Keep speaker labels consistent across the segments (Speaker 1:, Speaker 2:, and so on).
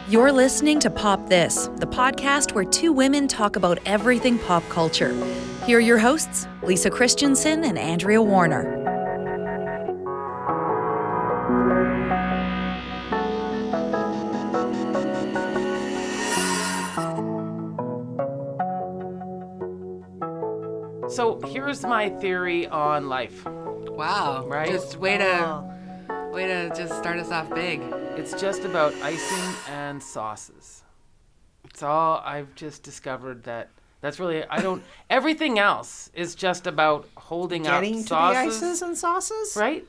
Speaker 1: You're listening to Pop This, the podcast where two women talk about everything pop culture. Here are your hosts, Lisa Christiansen and Andrea Warner.
Speaker 2: So here's my theory on life.
Speaker 3: Wow.
Speaker 2: Right?
Speaker 3: Just way to just start us off big.
Speaker 2: It's just about icing and sauces. It's all I've just discovered that's really, everything else is just about holding
Speaker 4: Getting
Speaker 2: up
Speaker 4: to
Speaker 2: sauces.
Speaker 4: the ices and sauces?
Speaker 2: Right?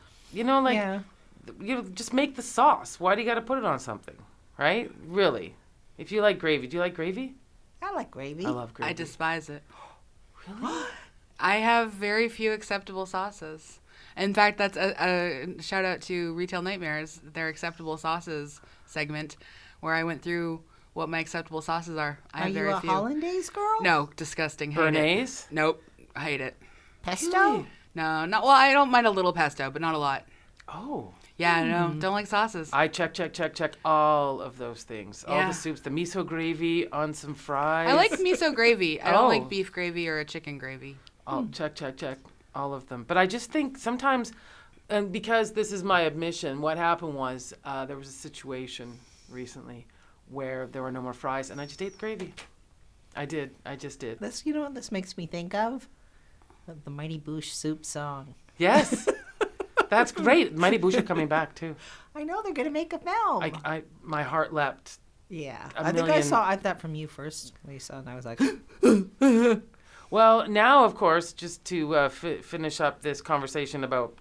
Speaker 2: Just make the sauce. Why do you got to put it on something? Right? Really. If you like gravy, do you like gravy?
Speaker 4: I like gravy.
Speaker 2: I love gravy.
Speaker 3: I despise it.
Speaker 2: Really?
Speaker 3: I have very few acceptable sauces. In fact, that's a shout out to Retail Nightmares, their acceptable sauces segment, where I went through what my acceptable sauces are. I have very few.
Speaker 4: Are you a hollandaise girl?
Speaker 3: No, disgusting. Hate
Speaker 2: Béarnaise?
Speaker 3: it. Nope, I hate it.
Speaker 4: Pesto?
Speaker 2: Really?
Speaker 3: No, not well. I don't mind a little pesto, but not a lot.
Speaker 2: Oh.
Speaker 3: Yeah, no, don't like sauces.
Speaker 2: I check all of those things. All
Speaker 3: Yeah.
Speaker 2: the soups, the miso gravy on some fries.
Speaker 3: I like miso gravy. I don't
Speaker 2: Oh.
Speaker 3: like beef gravy or a chicken gravy.
Speaker 2: I'll check all of them. But I just think sometimes, and because this is my admission, what happened was there was a situation recently where there were no more fries, and I just ate the gravy. I just did.
Speaker 4: This, you know what this makes me think of? The Mighty Boosh soup song.
Speaker 2: Yes. That's great. Mighty Boosh are coming back, too.
Speaker 4: I know, they're going to make a film.
Speaker 2: My heart leapt.
Speaker 4: Yeah.
Speaker 2: A
Speaker 4: I think I
Speaker 2: million-
Speaker 4: saw that from you first, Lisa, and I was like,
Speaker 2: Well, now, of course, just to finish up this conversation about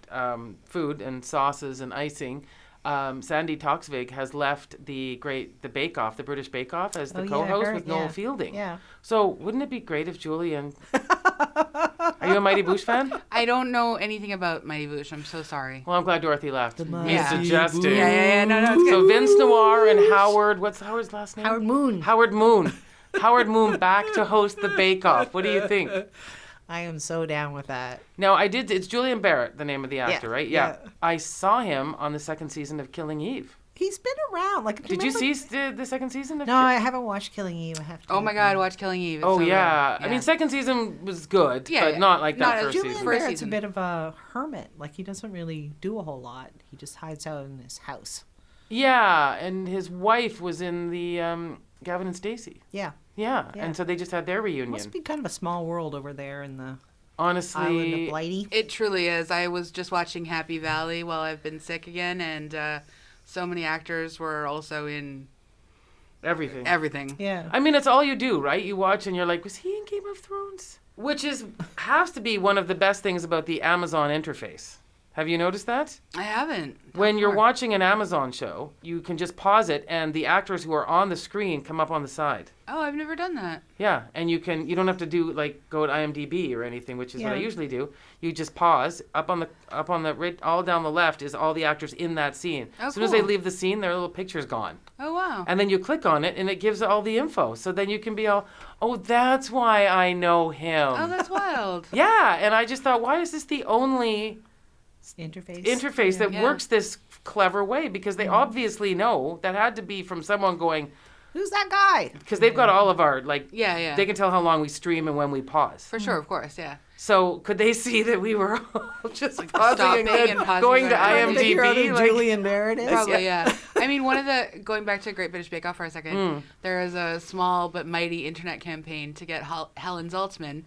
Speaker 2: food and sauces and icing, Sandy Toksvig has left the Bake Off, the British Bake Off, as the co-host with Noel Fielding.
Speaker 4: Yeah.
Speaker 2: So wouldn't it be great if Julie and... Are you a Mighty Boosh fan?
Speaker 3: I don't know anything about Mighty Boosh. I'm so sorry.
Speaker 2: Well, I'm glad Dorothy left.
Speaker 3: Yeah.
Speaker 2: Suggesting.
Speaker 3: Yeah. No, it's good.
Speaker 2: So Vince Noir and Howard, what's Howard's last name?
Speaker 4: Howard Moon.
Speaker 2: Howard Moon back to host the Bake Off. What do you think?
Speaker 4: I am so down with that.
Speaker 2: Now, it's Julian Barrett, the name of the actor,
Speaker 4: Yeah,
Speaker 2: right?
Speaker 4: yeah.
Speaker 2: I saw him on the second season of Killing Eve.
Speaker 4: He's been around.
Speaker 2: Did you see the second season of
Speaker 4: No, I haven't watched Killing Eve. I have to.
Speaker 3: Oh my God, watch Killing Eve. It's
Speaker 2: Oh,
Speaker 3: so
Speaker 2: yeah.
Speaker 3: good.
Speaker 2: I mean, second season was good, but
Speaker 3: Yeah.
Speaker 2: not like that
Speaker 3: Not
Speaker 2: first
Speaker 4: Julian
Speaker 2: season.
Speaker 3: First
Speaker 4: Barrett's
Speaker 3: season.
Speaker 4: a bit of a hermit. Like, he doesn't really do a whole lot. He just hides out in his house.
Speaker 2: Yeah, and his wife was in the Gavin and Stacey.
Speaker 4: Yeah.
Speaker 2: Yeah,
Speaker 4: Yeah.
Speaker 2: and so they just had their reunion.
Speaker 4: Must be kind of a small world over there in the island
Speaker 2: Honestly,
Speaker 4: of Blighty.
Speaker 3: It truly is. I was just watching Happy Valley while I've been sick again, and so many actors were also in
Speaker 2: everything.
Speaker 4: Yeah.
Speaker 2: I mean, it's all you do, right? You watch and you're like, was he in Game of Thrones? Which has to be one of the best things about the Amazon interface. Have you noticed that?
Speaker 3: I haven't.
Speaker 2: When you're
Speaker 3: Before.
Speaker 2: watching an Amazon show, you can just pause it and the actors who are on the screen come up on the side.
Speaker 3: Oh, I've never done that.
Speaker 2: Yeah, and you don't have to do go to IMDb or anything, which is what I
Speaker 4: Yeah.
Speaker 2: usually do. You just pause up on the right, all down the left is all the actors in that scene.
Speaker 3: Oh,
Speaker 2: as soon as they
Speaker 3: cool.
Speaker 2: leave the scene, their little picture's gone.
Speaker 3: Oh, wow.
Speaker 2: And then you click on it and it gives all the info. So then you can be all, oh, that's why I know him.
Speaker 3: Oh, that's wild.
Speaker 2: Yeah, and I just thought, why is this the only interface that
Speaker 3: Yeah.
Speaker 2: works this clever way? Because they obviously know that had to be from someone going,
Speaker 4: Who's that guy?
Speaker 2: because they've got all of our,
Speaker 3: Yeah.
Speaker 2: they can tell how long we stream and when we pause.
Speaker 3: For sure, of course, yeah.
Speaker 2: So could they see that we were all just pausing
Speaker 3: stopping
Speaker 2: and then
Speaker 3: and pausing
Speaker 2: going to
Speaker 3: right.
Speaker 4: Figure out who
Speaker 2: IMDb?
Speaker 4: Julian Barrett is.
Speaker 3: Probably, yeah. I mean, going back to Great British Bake Off for a second, there is a small but mighty internet campaign to get Helen Zaltzman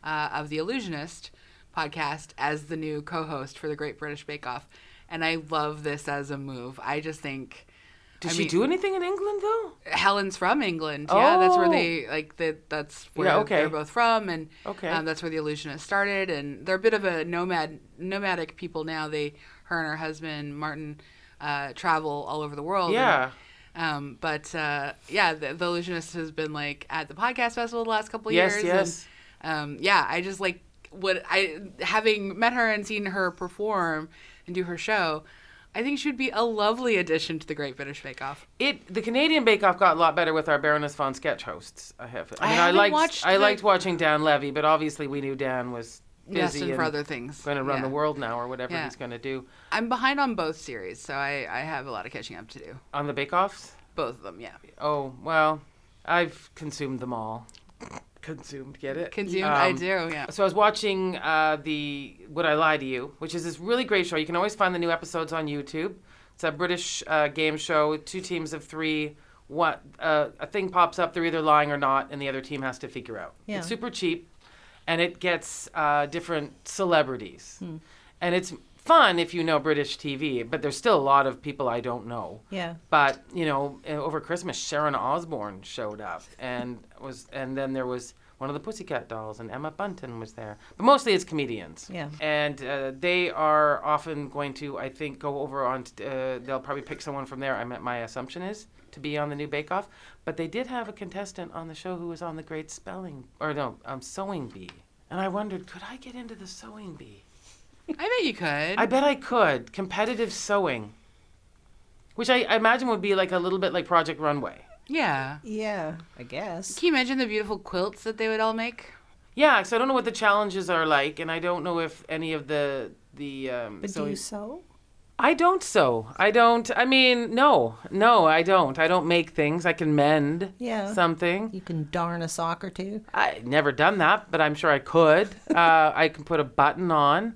Speaker 3: of The Illusionist podcast as the new co-host for the Great British Bake Off. And I love this as a move. I just think...
Speaker 2: Did she do anything in England, though?
Speaker 3: Helen's from England. Yeah, that's where
Speaker 2: Oh.
Speaker 3: they that's where they're both from, and that's where the Illusionist started. And they're a bit of a nomadic people now. Her and her husband Martin travel all over the world.
Speaker 2: Yeah.
Speaker 3: The Illusionist has been at the podcast festival the last couple of
Speaker 2: Yes,
Speaker 3: years.
Speaker 2: yes.
Speaker 3: And, I just having met her and seen her perform and do her show. I think she would be a lovely addition to the Great British Bake Off.
Speaker 2: The Canadian Bake Off got a lot better with our Baroness von Sketch hosts. I liked watching Dan Levy, but obviously we knew Dan was busy
Speaker 3: and for
Speaker 2: and
Speaker 3: other things.
Speaker 2: going to run the
Speaker 3: Yeah.
Speaker 2: world now or whatever
Speaker 3: Yeah.
Speaker 2: he's going to do.
Speaker 3: I'm behind on both series, so I have a lot of catching up to do.
Speaker 2: On the bake-offs?
Speaker 3: Both of them, yeah.
Speaker 2: Oh, well, I've consumed them all. Consumed, get it?
Speaker 3: Consumed, I do, yeah.
Speaker 2: So I was watching the Would I Lie to You, which is this really great show. You can always find the new episodes on YouTube. It's a British game show, 2 teams of 3. A thing pops up, they're either lying or not, and the other team has to figure out.
Speaker 4: Yeah.
Speaker 2: It's super cheap, and it gets different celebrities. And it's fun if you know British TV, but there's still a lot of people I don't know.
Speaker 4: Yeah.
Speaker 2: But, over Christmas, Sharon Osbourne showed up, and then there was one of the Pussycat Dolls, and Emma Bunton was there. But mostly it's comedians.
Speaker 4: Yeah.
Speaker 2: And they are often going to, I think, go over on, they'll probably pick someone from there. My assumption is to be on the new Bake Off. But they did have a contestant on the show who was on the Great Sewing Bee. And I wondered, could I get into the Sewing Bee?
Speaker 3: I bet you could.
Speaker 2: I bet I could. Competitive sewing. Which I imagine would be like a little bit like Project Runway.
Speaker 3: Yeah.
Speaker 4: Yeah, I guess.
Speaker 3: Can you imagine the beautiful quilts that they would all make?
Speaker 2: Yeah, so I don't know what the challenges are like, and I don't know if any of the
Speaker 4: But do you sew?
Speaker 2: I don't sew. I don't. I mean, no, I don't. I don't make things. I can mend something.
Speaker 4: You can darn a sock or two.
Speaker 2: I never done that, but I'm sure I could. I can put a button on.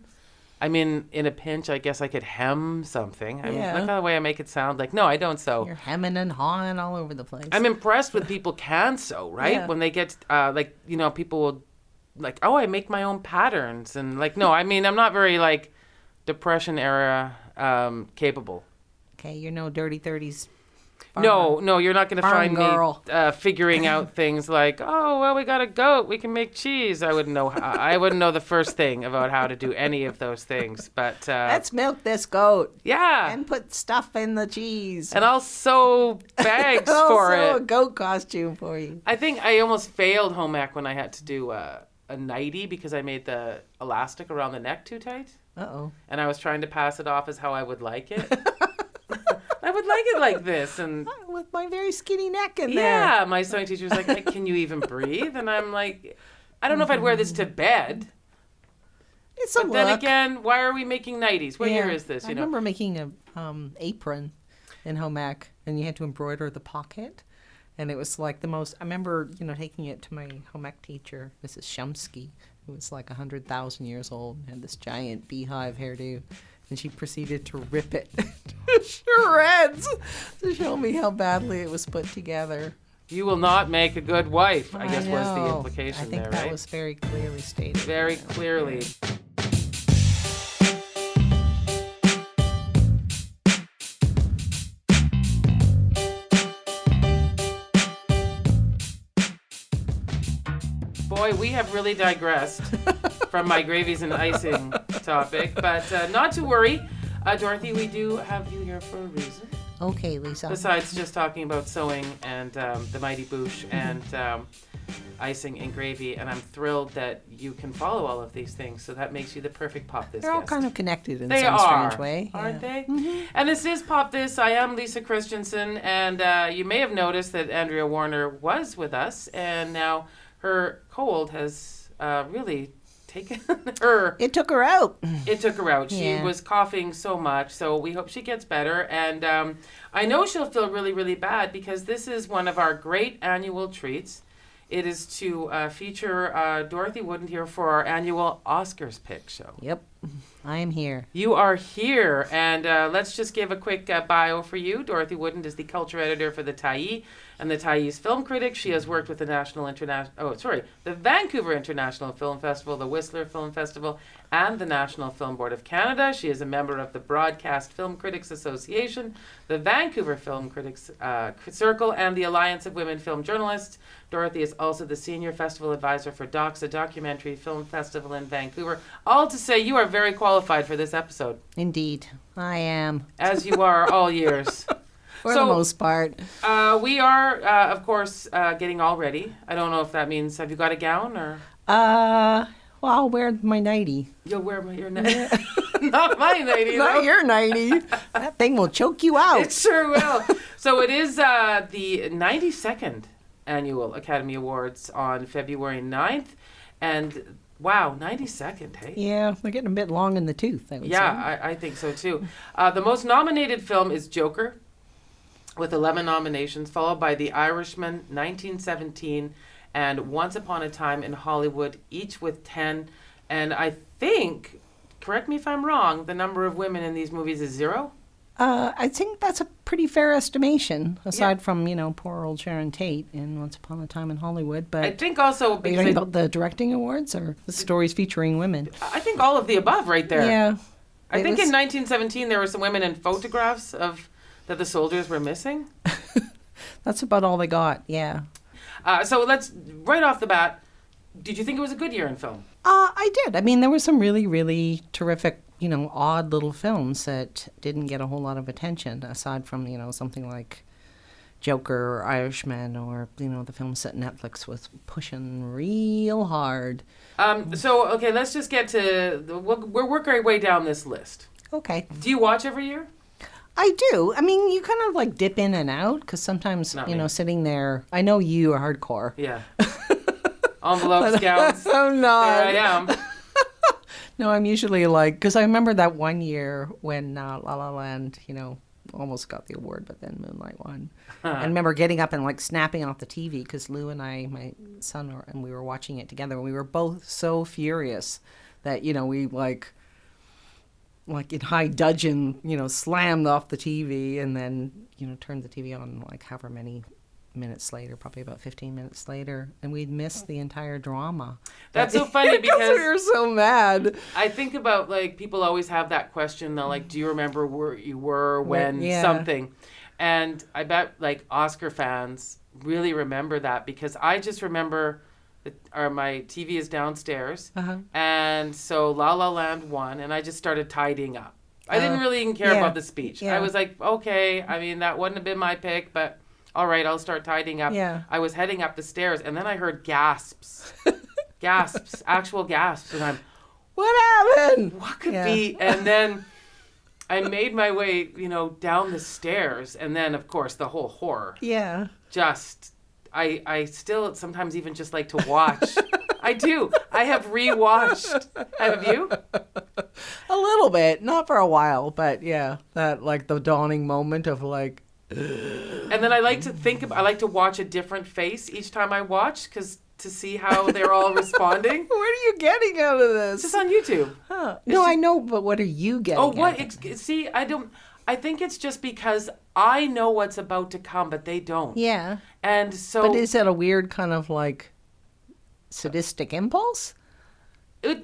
Speaker 2: I mean, in a pinch, I guess I could hem something. I mean, look at the way I make it sound like, no, I don't sew.
Speaker 4: You're hemming and hawing all over the place.
Speaker 2: I'm impressed with people can sew, right?
Speaker 4: Yeah.
Speaker 2: When they get, people will, like, oh, I make my own patterns. And, like, no, I mean, I'm not very, like, Depression era capable.
Speaker 4: Okay, you're no dirty 30s.
Speaker 2: No, you're not going to find
Speaker 4: girl.
Speaker 2: me figuring out things like, oh, well, we got a goat, we can make cheese. I wouldn't know. I wouldn't know the first thing about how to do any of those things. But
Speaker 4: Let's milk this goat.
Speaker 2: Yeah,
Speaker 4: And put stuff in the cheese.
Speaker 2: and I'll sew bags
Speaker 4: I'll
Speaker 2: for
Speaker 4: sew a
Speaker 2: it.
Speaker 4: goat costume for you.
Speaker 2: I think I almost failed home ec when I had to do a nightie because I made the elastic around the neck too tight,
Speaker 4: Uh-oh.
Speaker 2: and I was trying to pass it off as how I would like it. I would like it like this, and
Speaker 4: With my very skinny neck in there.
Speaker 2: yeah, my sewing teacher was like, "Can you even breathe?" And I'm like, I don't know if I'd wear this to bed.
Speaker 4: It's a
Speaker 2: But
Speaker 4: look.
Speaker 2: then again, why are we making nighties? What year is this?
Speaker 4: I remember making a apron in home ec, and you had to embroider the pocket. And it was like the most, I remember, taking it to my home ec teacher, Mrs. Shumsky, who was like 100,000 years old and had this giant beehive hairdo. And she proceeded to rip it to shreds to show me how badly it was put together.
Speaker 2: You will not make a good wife, I guess was the
Speaker 4: know.
Speaker 2: implication
Speaker 4: I think
Speaker 2: there,
Speaker 4: that
Speaker 2: right?
Speaker 4: was very clearly stated.
Speaker 2: Very clearly. Boy, we have really digressed from my gravies and icing topic, but not to worry. Dorothy, we do have you here for a reason.
Speaker 4: Okay, Lisa.
Speaker 2: Besides just talking about sewing and the Mighty Boosh and icing and gravy, and I'm thrilled that you can follow all of these things, so that makes you the perfect Pop This
Speaker 4: They're all
Speaker 2: guest.
Speaker 4: kind of connected in
Speaker 2: They
Speaker 4: some
Speaker 2: are,
Speaker 4: strange way.
Speaker 2: aren't
Speaker 4: Yeah.
Speaker 2: they? And this is Pop This. I am Lisa Christiansen, and you may have noticed that Andrea Warner was with us, and now her cold has really taken her.
Speaker 4: It took her out.
Speaker 2: It took her out. She
Speaker 4: Yeah.
Speaker 2: was coughing so much, so we hope she gets better. And I know she'll feel really, really bad because this is one of our great annual treats. It is to feature Dorothy Woodend here for our annual Oscars Pick show.
Speaker 4: Yep, I am here.
Speaker 2: You are here, and let's just give a quick bio for you. Dorothy Woodend is the culture editor for the Tyee and the Tyee's film critic. She has worked with the the Vancouver International Film Festival, the Whistler Film Festival, and the National Film Board of Canada. She is a member of the Broadcast Film Critics Association, the Vancouver Film Critics Circle, and the Alliance of Women Film Journalists. Dorothy is also the senior festival advisor for Docs, a documentary film festival in Vancouver. All to say you are very qualified for this episode,
Speaker 4: Indeed, I am.
Speaker 2: as you are all years.
Speaker 4: For
Speaker 2: So-
Speaker 4: the most part.
Speaker 2: We are, of course, getting all ready. I don't know if that means, have you got a gown or?
Speaker 4: Well, I'll wear my nightie.
Speaker 2: You'll wear your nightie. Not my nightie, though.
Speaker 4: Not your nightie. That thing will choke you out.
Speaker 2: It sure will. So it is the 92nd Annual Academy Awards on February 9th. And Wow, 92nd, hey?
Speaker 4: Yeah, they're getting a bit long in the tooth, I would say.
Speaker 2: Yeah, I think so too. The most nominated film is Joker, with 11 nominations, followed by The Irishman, 1917, and Once Upon a Time in Hollywood, each with 10. And I think, correct me if I'm wrong, the number of women in these movies is 0?
Speaker 4: I think that's a pretty fair estimation, aside from, poor old Sharon Tate in Once Upon a Time in Hollywood. But
Speaker 2: I think also...
Speaker 4: are you talking about the directing awards or the stories featuring women?
Speaker 2: I think all of the above right there.
Speaker 4: Yeah.
Speaker 2: I think in 1917 there were some women in photographs that the soldiers were missing.
Speaker 4: That's about all they got, yeah.
Speaker 2: So let's, right off the bat, did you think it was a good year in film?
Speaker 4: I did. I mean, there were some really, really terrific, odd little films that didn't get a whole lot of attention, aside from, something like Joker or Irishman or, the films that Netflix was pushing real hard.
Speaker 2: Okay, let's just get to, we'll work our way down this list.
Speaker 4: Okay.
Speaker 2: Do you watch every year?
Speaker 4: I do. I mean, you kind of like dip in and out because sometimes, sitting there, I know you are hardcore.
Speaker 2: Yeah. Envelope scouts.
Speaker 4: I'm not.
Speaker 2: There I am.
Speaker 4: No, I'm usually like, because I remember that one year when La La Land, almost got the award, but then Moonlight won. I remember getting up and like snapping off the TV because Lou and I, my son, and we were watching it together. And we were both so furious that, we like in high dudgeon, slammed off the TV and then, turned the TV on like however many minutes later, probably about 15 minutes later, and we'd missed the entire drama.
Speaker 2: That's so funny because
Speaker 4: we were so mad.
Speaker 2: I think about like people always have that question. They're like, "Do you remember where you were when something?" And I bet like Oscar fans really remember that because I just remember my TV is downstairs, and so La La Land won, and I just started tidying up. I didn't really even care about the speech. I was like, okay, I mean that wouldn't have been my pick, but. All right, I'll start tidying up.
Speaker 4: Yeah.
Speaker 2: I was heading up the stairs, and then I heard gasps. Actual gasps. And I'm,
Speaker 4: what happened?
Speaker 2: What could be? And then I made my way, down the stairs. And then, of course, the whole horror.
Speaker 4: Yeah.
Speaker 2: Just, I still sometimes even just like to watch. I do. I have rewatched. Have you?
Speaker 4: A little bit. Not for a while, but yeah. That, like, the dawning moment of, like...
Speaker 2: And then I like to watch a different face each time I watch to see how they're all responding.
Speaker 4: What are you getting out of this?
Speaker 2: It's just on YouTube.
Speaker 4: Huh. No, I know, but what are you getting out of it?
Speaker 2: See, I think it's just because I know what's about to come, but they don't.
Speaker 4: Yeah.
Speaker 2: And so...
Speaker 4: But is it a weird kind of, like, sadistic impulse?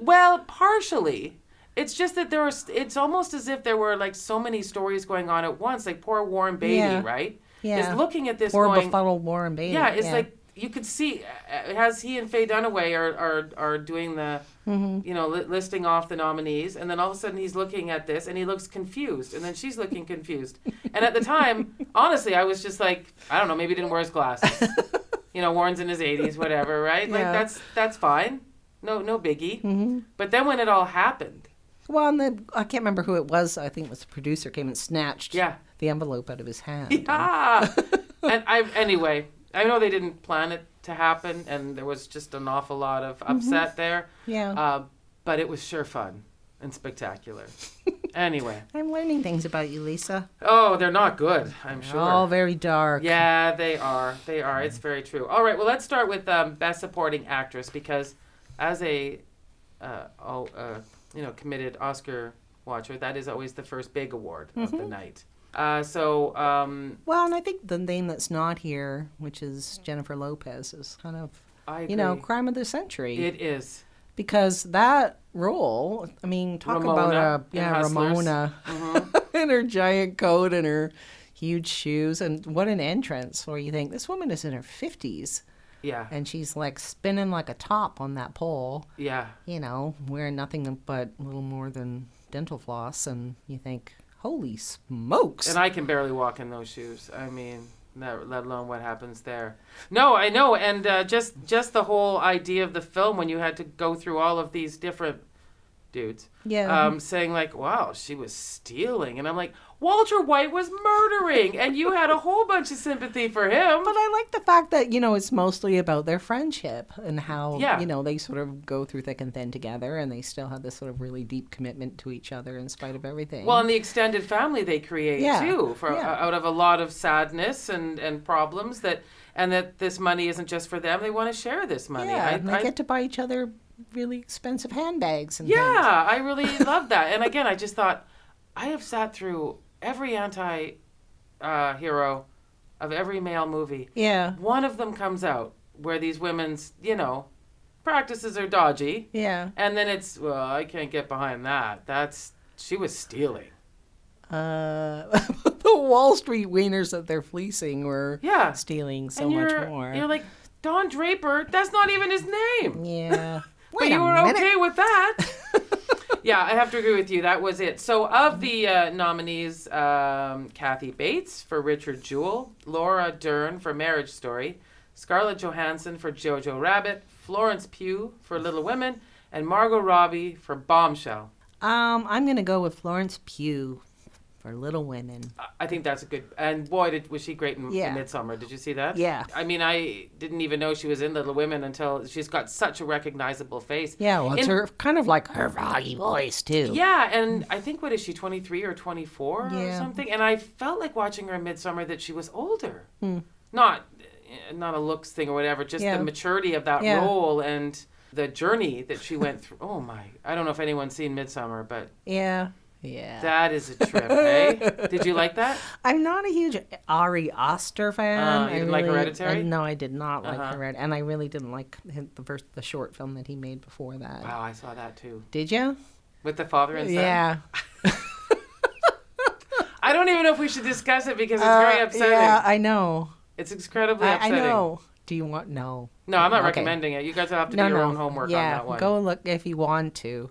Speaker 2: Well, partially. It's just that it's almost as if there were like so many stories going on at once. Like poor Warren Beatty, right?
Speaker 4: Yeah.
Speaker 2: Is looking at this
Speaker 4: poor
Speaker 2: going...
Speaker 4: befuddled Warren Beatty.
Speaker 2: Yeah, it's like you could see as he and Faye Dunaway are doing the, listing off the nominees. And then all of a sudden he's looking at this and he looks confused. And then she's looking confused. And at the time, honestly, I was just like, I don't know, maybe he didn't wear his glasses. Warren's in his 80s, whatever, right? Like that's fine. No biggie. Mm-hmm. But then when it all happened...
Speaker 4: Well, and I can't remember who it was. I think it was the producer came and snatched the envelope out of his hand.
Speaker 2: Yeah. And anyway, I know they didn't plan it to happen, and there was just an awful lot of upset there.
Speaker 4: Yeah.
Speaker 2: But it was sure fun and spectacular. Anyway.
Speaker 4: I'm learning things about you, Lisa.
Speaker 2: Oh, they're not good, I'm sure.
Speaker 4: All very dark.
Speaker 2: Yeah, they are. They are. It's very true. All right, well, let's start with Best Supporting Actress, because as a... committed Oscar watcher, that is always the first big award of the night. Well,
Speaker 4: and I think the name that's not here, which is Jennifer Lopez, is kind of, crime of the century.
Speaker 2: It is.
Speaker 4: Because that role, I mean, talk
Speaker 2: Ramona
Speaker 4: about Ramona in her giant coat and her huge shoes, and what an entrance where you think, this woman is in her 50s.
Speaker 2: Yeah.
Speaker 4: And she's like spinning like a top on that pole.
Speaker 2: Yeah.
Speaker 4: Wearing nothing but a little more than dental floss. And you think, holy smokes.
Speaker 2: And I can barely walk in those shoes. I mean, let alone what happens there. No, I know. And just the whole idea of the film when you had to go through all of these different dudes,
Speaker 4: Yeah.
Speaker 2: saying like, wow, she was stealing. And I'm like, Walter White was murdering, and you had a whole bunch of sympathy for him.
Speaker 4: But I like the fact that, it's mostly about their friendship and how,
Speaker 2: Yeah.
Speaker 4: they sort of go through thick and thin together, and they still have this sort of really deep commitment to each other in spite of everything.
Speaker 2: Well, and the extended family they create,
Speaker 4: Yeah.
Speaker 2: too,
Speaker 4: Yeah.
Speaker 2: out of a lot of sadness and problems, and that this money isn't just for them. They want to share this money.
Speaker 4: Yeah, and they get to buy each other really expensive handbags and things.
Speaker 2: Yeah, I really love that. And again, I just thought, I have sat through every anti-hero of every male movie.
Speaker 4: Yeah.
Speaker 2: One of them comes out where these women's, practices are dodgy.
Speaker 4: Yeah.
Speaker 2: And then it's, well, I can't get behind that. She was stealing.
Speaker 4: The Wall Street wieners that they're fleecing were stealing so much more.
Speaker 2: You're like, Don Draper, that's not even his name.
Speaker 4: Yeah.
Speaker 2: But you were okay with that. Yeah, I have to agree with you. That was it. So of the nominees, Kathy Bates for Richard Jewell, Laura Dern for Marriage Story, Scarlett Johansson for Jojo Rabbit, Florence Pugh for Little Women, and Margot Robbie for Bombshell.
Speaker 4: I'm going to go with Florence Pugh for Little Women.
Speaker 2: I think that's a good... And boy, was she great in Midsommar. Did you see that?
Speaker 4: Yeah.
Speaker 2: I mean, I didn't even know she was in Little Women until she's got such a recognizable face.
Speaker 4: Yeah, well, it's her kind of like her froggy voice, too.
Speaker 2: Yeah, and I think, what is she, 23 or 24 or
Speaker 4: Yeah.
Speaker 2: something? And I felt like watching her in Midsommar that she was older. Not a looks thing or whatever, just the maturity of that role and the journey that she went through. Oh, my. I don't know if anyone's seen Midsommar, but...
Speaker 4: Yeah. Yeah.
Speaker 2: That is a trip, eh? Did you like that?
Speaker 4: I'm not a huge Ari Aster fan.
Speaker 2: You didn't like Hereditary?
Speaker 4: No, I did not like Hereditary. And I really didn't like the short film that he made before that.
Speaker 2: Wow, I saw that too.
Speaker 4: Did you?
Speaker 2: With the father and son?
Speaker 4: Yeah.
Speaker 2: I don't even know if we should discuss it because it's very upsetting.
Speaker 4: Yeah, I know.
Speaker 2: It's incredibly upsetting.
Speaker 4: I know. Do you want? No.
Speaker 2: No, I'm not recommending it. You guys will have to do your own homework on that one.
Speaker 4: Go look if you want to.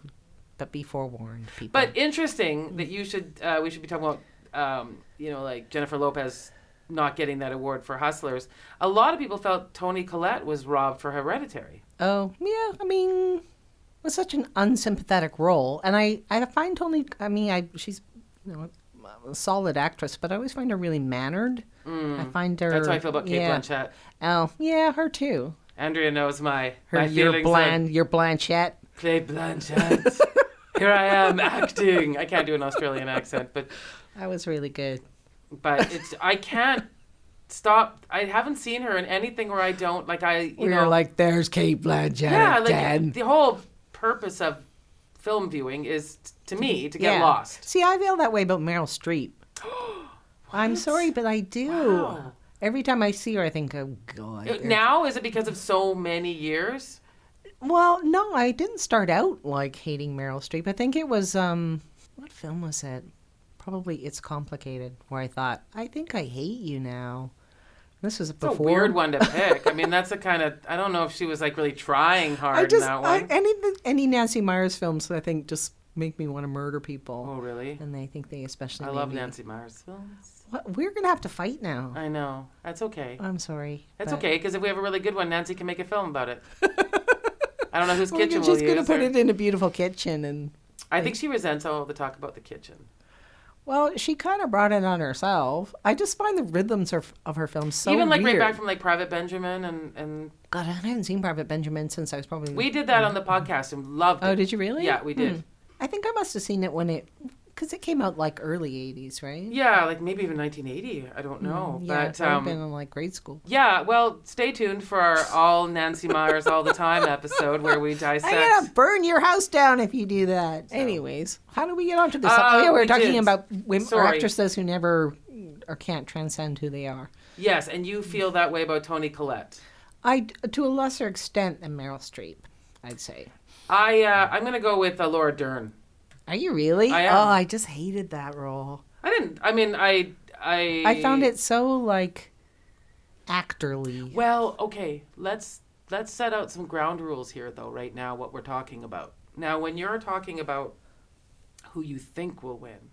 Speaker 4: But be forewarned, people.
Speaker 2: But interesting that we should be talking about, like Jennifer Lopez not getting that award for Hustlers. A lot of people felt Toni Collette was robbed for Hereditary.
Speaker 4: Oh, yeah. I mean, it was such an unsympathetic role. And I find Toni, she's, a solid actress, but I always find her really mannered. I find her...
Speaker 2: That's how I feel about Kate Blanchett.
Speaker 4: Oh, yeah, her too.
Speaker 2: Andrea knows my
Speaker 4: your
Speaker 2: feelings.
Speaker 4: Your Blanchett.
Speaker 2: Kate Blanchett. Here I am acting. I can't do an Australian accent, but
Speaker 4: that was really good.
Speaker 2: But I can't stop. I haven't seen her in anything where I don't
Speaker 4: You're like, there's Kate Blanchett.
Speaker 2: Yeah,
Speaker 4: again.
Speaker 2: The whole purpose of film viewing is to me to get lost.
Speaker 4: See, I feel that way about Meryl Streep. I'm sorry, but I do.
Speaker 2: Wow.
Speaker 4: Every time I see her, I think, oh God.
Speaker 2: Now, is it because of so many years?
Speaker 4: Well, no, I didn't start out hating Meryl Streep. I think it was, what film was it? Probably It's Complicated, where I thought, I think I hate you now. This was before.
Speaker 2: It's a weird one to pick. I mean, that's a kind of, I don't know if she was really trying hard in that one.
Speaker 4: Any Nancy Meyers films, I think, just make me want to murder people.
Speaker 2: Oh, really?
Speaker 4: And I think they especially
Speaker 2: I love Nancy Meyers films.
Speaker 4: What? We're going to have to fight now.
Speaker 2: I know. That's okay.
Speaker 4: I'm sorry.
Speaker 2: That's okay, because if we have a really good one, Nancy can make a film about it. I don't know whose kitchen we'll use.
Speaker 4: She's going to put it in a beautiful kitchen. And
Speaker 2: I think she resents all the talk about the kitchen.
Speaker 4: Well, she kind of brought it on herself. I just find the rhythms of her films so
Speaker 2: even
Speaker 4: weird.
Speaker 2: Right back from Private Benjamin and
Speaker 4: God, I haven't seen Private Benjamin since I was probably...
Speaker 2: We did that on the podcast and loved it.
Speaker 4: Oh, did you really?
Speaker 2: Yeah, we did.
Speaker 4: I think I must have seen it when because it came out early 80s, right?
Speaker 2: Yeah, maybe even 1980. I don't know.
Speaker 4: Yeah,
Speaker 2: but
Speaker 4: I've been in grade school.
Speaker 2: Yeah, well, stay tuned for our all Nancy Meyers all the time episode where we dissect.
Speaker 4: I'm gonna burn your house down if you do that. So. Anyways, how do we get onto this? We're talking about women or actresses who never or can't transcend who they are.
Speaker 2: Yes, and you feel that way about Toni Collette.
Speaker 4: To a lesser extent than Meryl Streep, I'd say.
Speaker 2: I'm gonna go with Laura Dern.
Speaker 4: Are you really?
Speaker 2: I am.
Speaker 4: Oh, I just hated that role. I found it so actorly.
Speaker 2: Well, okay, let's set out some ground rules here though right now what we're talking about. Now, when you're talking about who you think will win,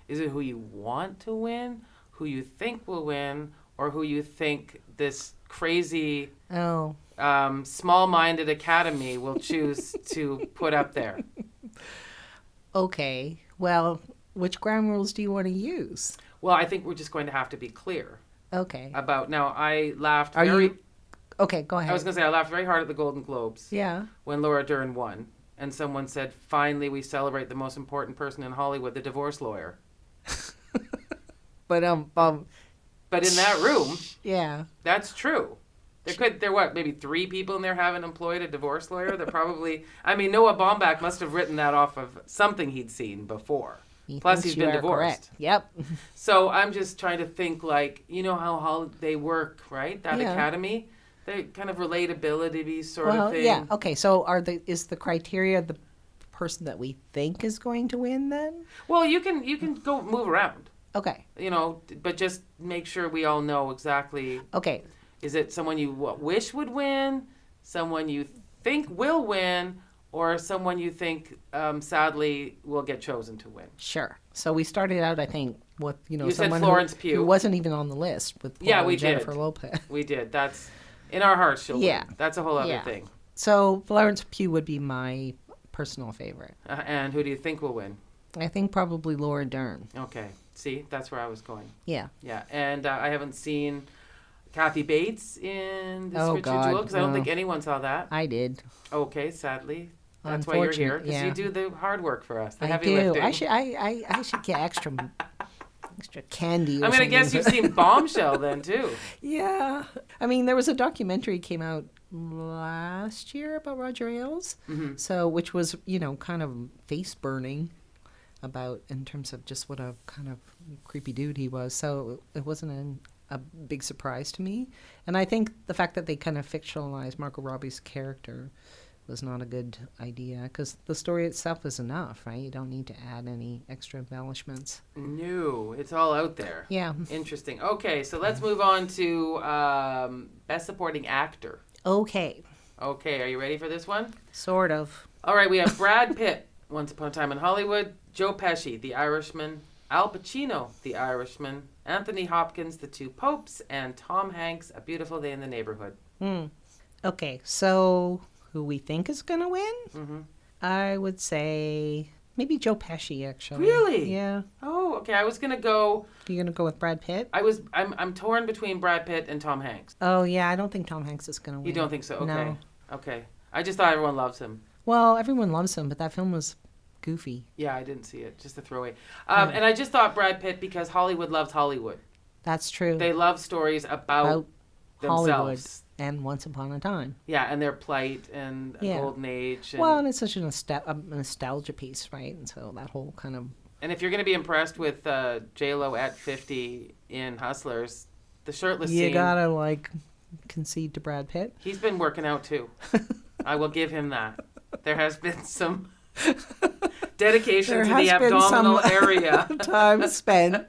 Speaker 2: is it who you want to win, who you think will win, or who you think this crazy small-minded academy will choose to put up there?
Speaker 4: Okay. Well, which ground rules do you want to use?
Speaker 2: Well, I think we're just going to have to be clear
Speaker 4: Okay.
Speaker 2: about. Now, I laughed
Speaker 4: Are
Speaker 2: very.
Speaker 4: you? Okay, go ahead.
Speaker 2: I was going to say I laughed very hard at the Golden Globes.
Speaker 4: Yeah.
Speaker 2: When Laura Dern won, and someone said, "Finally, we celebrate the most important person in Hollywood, the divorce lawyer."
Speaker 4: But
Speaker 2: But in that room,
Speaker 4: yeah.
Speaker 2: that's true. There what, maybe 3 people in there haven't employed a divorce lawyer? They're probably, I mean, Noah Baumbach must have written that off of something he'd seen before. Plus, he's been divorced.
Speaker 4: Correct. Yep.
Speaker 2: So I'm just trying to think, like, you know how they work, right? That academy, they kind of relatability sort of thing.
Speaker 4: Yeah. Okay. So is the criteria the person that we think is going to win then?
Speaker 2: Well, you can go move around,
Speaker 4: Okay.
Speaker 2: you know, but just make sure we all know exactly.
Speaker 4: Okay.
Speaker 2: Is it someone you wish would win, someone you think will win, or someone you think sadly will get chosen to win?
Speaker 4: Sure. So we started out, I think, with
Speaker 2: You said
Speaker 4: someone
Speaker 2: Florence Pugh.
Speaker 4: who wasn't even on the list with
Speaker 2: We
Speaker 4: Jennifer
Speaker 2: did.
Speaker 4: Lopez.
Speaker 2: We did. That's in our hearts. She'll
Speaker 4: Yeah.
Speaker 2: win. That's a whole other
Speaker 4: Yeah.
Speaker 2: thing.
Speaker 4: So Florence Pugh would be my personal favorite.
Speaker 2: And who do you think will win?
Speaker 4: I think probably Laura Dern.
Speaker 2: Okay. See, that's where I was going.
Speaker 4: Yeah.
Speaker 2: Yeah, and I haven't seen Kathy Bates in this
Speaker 4: Oh,
Speaker 2: Richard
Speaker 4: God,
Speaker 2: Jewell because I don't
Speaker 4: no.
Speaker 2: think anyone saw that.
Speaker 4: I did.
Speaker 2: Okay, sadly. That's why you're here, because
Speaker 4: Unfortunate,
Speaker 2: you do the hard work for us, the
Speaker 4: I
Speaker 2: heavy
Speaker 4: do.
Speaker 2: lifting.
Speaker 4: I should get extra candy. Or
Speaker 2: I'm going to guess
Speaker 4: something.
Speaker 2: you've seen Bombshell then, too.
Speaker 4: Yeah. I mean, there was a documentary came out last year about Roger Ailes,
Speaker 2: Mhm.
Speaker 4: so which was, kind of face burning about in terms of just what a kind of creepy dude he was. So it wasn't a big surprise to me. And I think the fact that they kind of fictionalized Margot Robbie's character was not a good idea, because the story itself is enough, right? You don't need to add any extra embellishments.
Speaker 2: No, it's all out there.
Speaker 4: Yeah.
Speaker 2: Interesting. Okay, so let's move on to Best Supporting Actor.
Speaker 4: Okay.
Speaker 2: Okay, are you ready for this one?
Speaker 4: Sort of.
Speaker 2: All right, we have Brad Pitt, Once Upon a Time in Hollywood, Joe Pesci, The Irishman, Al Pacino, The Irishman, Anthony Hopkins, The Two Popes, and Tom Hanks, A Beautiful Day in the Neighborhood.
Speaker 4: Okay, so who we think is going to win?
Speaker 2: Mm-hmm.
Speaker 4: I would say maybe Joe Pesci, actually.
Speaker 2: Really?
Speaker 4: Yeah.
Speaker 2: Oh, okay. I was gonna go.
Speaker 4: You're going to go with Brad Pitt?
Speaker 2: I'm torn between Brad Pitt and Tom Hanks.
Speaker 4: Oh, yeah, I don't think Tom Hanks is going to win.
Speaker 2: You don't think so? Okay.
Speaker 4: No.
Speaker 2: Okay. I just thought everyone loves him.
Speaker 4: Well, everyone loves him, but that film was goofy.
Speaker 2: Yeah, I didn't see it. Just a throwaway. And I just thought Brad Pitt because Hollywood loves Hollywood.
Speaker 4: That's true.
Speaker 2: They love stories about themselves.
Speaker 4: Hollywood and Once Upon a Time.
Speaker 2: Yeah, and their plight and a golden age. And,
Speaker 4: Well, and it's such a nostalgia piece, right? And so that whole kind of...
Speaker 2: and if you're going to be impressed with J-Lo at 50 in Hustlers, the shirtless
Speaker 4: You
Speaker 2: scene...
Speaker 4: gotta, concede to Brad Pitt.
Speaker 2: He's been working out, too. I will give him that. There has been some dedication
Speaker 4: There
Speaker 2: to the
Speaker 4: has been
Speaker 2: abdominal
Speaker 4: some
Speaker 2: area.
Speaker 4: time spent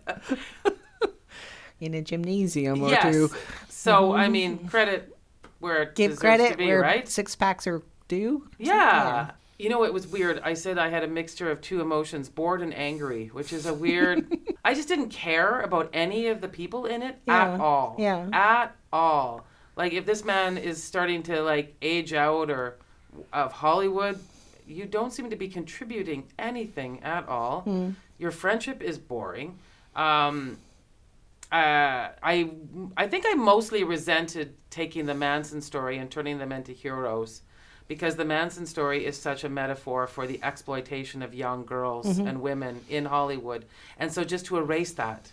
Speaker 4: in a gymnasium or two.
Speaker 2: So, I mean, credit where it
Speaker 4: Give
Speaker 2: deserves
Speaker 4: credit
Speaker 2: to be,
Speaker 4: where
Speaker 2: right?
Speaker 4: six-packs are due.
Speaker 2: Yeah. You know, it was weird. I said I had a mixture of 2 emotions, bored and angry, which is a weird... I just didn't care about any of the people in it at all.
Speaker 4: Yeah.
Speaker 2: At all. Like, if this man is starting to, age out or of Hollywood, you don't seem to be contributing anything at all. Your friendship is boring. I think I mostly resented taking the Manson story and turning them into heroes, because the Manson story is such a metaphor for the exploitation of young girls and women in Hollywood. And so just to erase that.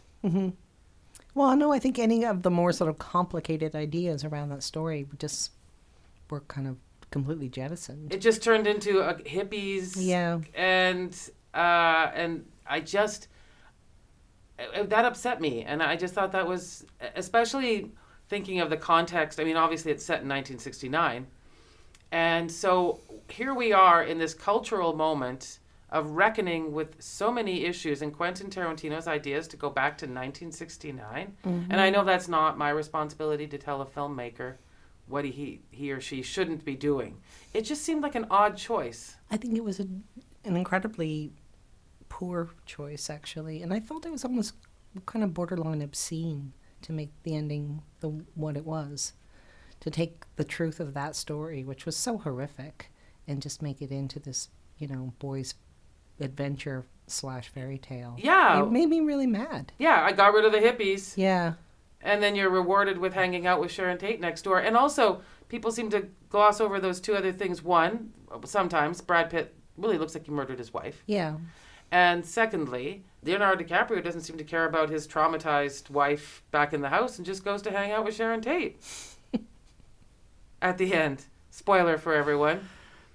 Speaker 4: Well, no, I think any of the more sort of complicated ideas around that story just were kind of completely jettisoned.
Speaker 2: It just turned into hippies.
Speaker 4: Yeah.
Speaker 2: And I just... that upset me. And I just thought that was... especially thinking of the context. I mean, obviously it's set in 1969. And so here we are in this cultural moment of reckoning with so many issues, and Quentin Tarantino's ideas to go back to 1969. And I know that's not my responsibility to tell a filmmaker what he or she shouldn't be doing. It just seemed like an odd choice.
Speaker 4: I think it was an incredibly poor choice, actually. And I felt it was almost kind of borderline obscene to make the ending what it was. To take the truth of that story, which was so horrific, and just make it into this, boys' adventure / fairy tale.
Speaker 2: Yeah.
Speaker 4: It made me really mad.
Speaker 2: Yeah, I got rid of the hippies.
Speaker 4: Yeah.
Speaker 2: And then you're rewarded with hanging out with Sharon Tate next door. And also, people seem to gloss over those two other things. One, sometimes Brad Pitt really looks like he murdered his wife.
Speaker 4: Yeah.
Speaker 2: And secondly, Leonardo DiCaprio doesn't seem to care about his traumatized wife back in the house and just goes to hang out with Sharon Tate. At the end. Spoiler for everyone.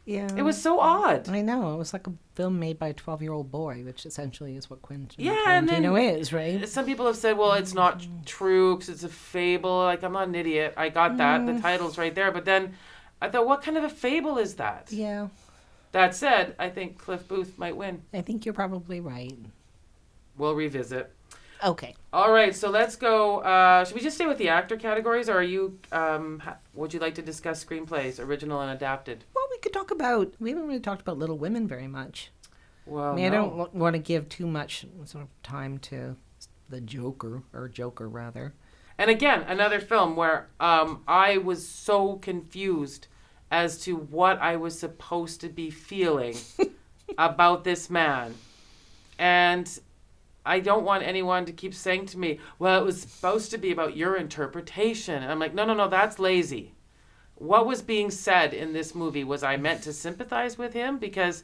Speaker 4: Yeah.
Speaker 2: It was so odd.
Speaker 4: I know. It was like a film made by a 12-year-old boy, which essentially is what Quentin
Speaker 2: and
Speaker 4: Tarantino
Speaker 2: then
Speaker 4: is, right?
Speaker 2: Some people have said, well, it's not true because it's a fable. Like, I'm not an idiot. I got that. The title's right there. But then I thought, what kind of a fable is that?
Speaker 4: Yeah.
Speaker 2: That said, I think Cliff Booth might win.
Speaker 4: I think you're probably right.
Speaker 2: We'll revisit.
Speaker 4: Okay.
Speaker 2: All right, so let's go. Should we just stay with the actor categories, or are you? Would you like to discuss screenplays, original and adapted?
Speaker 4: Well, we could talk about. We haven't really talked about Little Women very much.
Speaker 2: Well,
Speaker 4: I mean,
Speaker 2: no.
Speaker 4: I don't want to give too much sort of time to the Joker rather.
Speaker 2: And again, another film where I was so confused as to what I was supposed to be feeling about this man, and I don't want anyone to keep saying to me, well, it was supposed to be about your interpretation. And I'm like, no, that's lazy. What was being said in this movie? Was I meant to sympathize with him? Because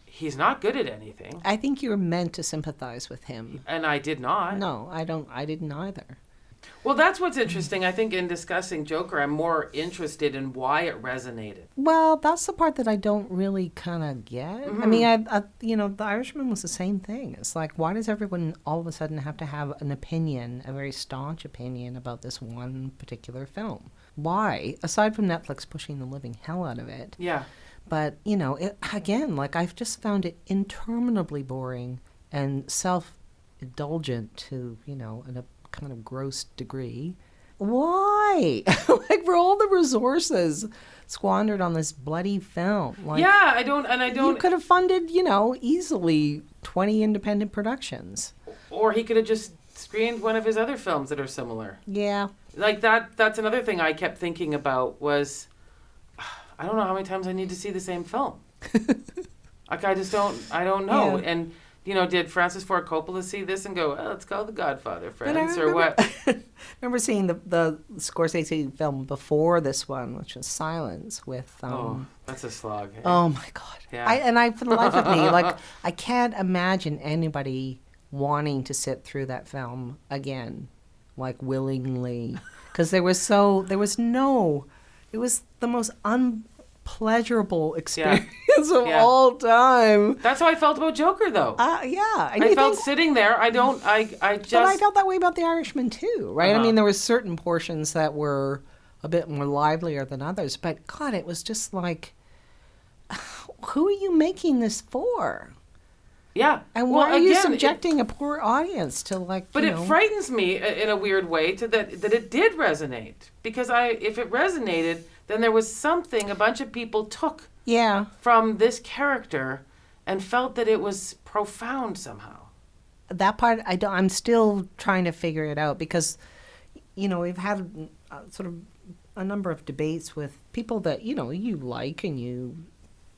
Speaker 2: he's not good at anything.
Speaker 4: I think you were meant to sympathize with him.
Speaker 2: And I did not.
Speaker 4: No, I didn't either.
Speaker 2: Well, that's what's interesting. I think in discussing Joker, I'm more interested in why it resonated.
Speaker 4: Well, that's the part that I don't really kind of get. I mean, I The Irishman was the same thing. It's like, why does everyone all of a sudden have to have an opinion, a very staunch opinion about this one particular film? Why? Aside from Netflix pushing the living hell out of it.
Speaker 2: Yeah.
Speaker 4: But, again, like, I've just found it interminably boring and self-indulgent to, in a kind of gross degree. Why? Like, for all the resources squandered on this bloody film. Like,
Speaker 2: yeah, I don't.
Speaker 4: You could have funded, easily 20 independent productions.
Speaker 2: Or he could have just screened one of his other films that are similar.
Speaker 4: Yeah.
Speaker 2: Like that's another thing I kept thinking about was, I don't know how many times I need to see the same film. Like, I don't know.
Speaker 4: Yeah.
Speaker 2: And, did Francis Ford Coppola see this and go, oh, it's called The Godfather, friends, or what?
Speaker 4: I remember seeing the Scorsese film before this one, which was Silence with...
Speaker 2: oh, that's a slog. Hey?
Speaker 4: Oh, my God.
Speaker 2: Yeah.
Speaker 4: For the life of me, like, I can't imagine anybody wanting to sit through that film again, like, willingly. Because it was the most unpleasurable experience of all time.
Speaker 2: That's how I felt about Joker, though.
Speaker 4: Yeah.
Speaker 2: I felt sitting there, I just...
Speaker 4: But I felt that way about The Irishman, too, right? I mean, there were certain portions that were a bit more livelier than others, but, God, it was just like, who are you making this for?
Speaker 2: Yeah.
Speaker 4: And why are you subjecting a poor audience to, like,
Speaker 2: But it frightens me in a weird way that it did resonate. Because if it resonated, then there was something a bunch of people took from this character and felt that it was profound somehow.
Speaker 4: That part, I'm still trying to figure it out because, we've had sort of a number of debates with people that, you like and you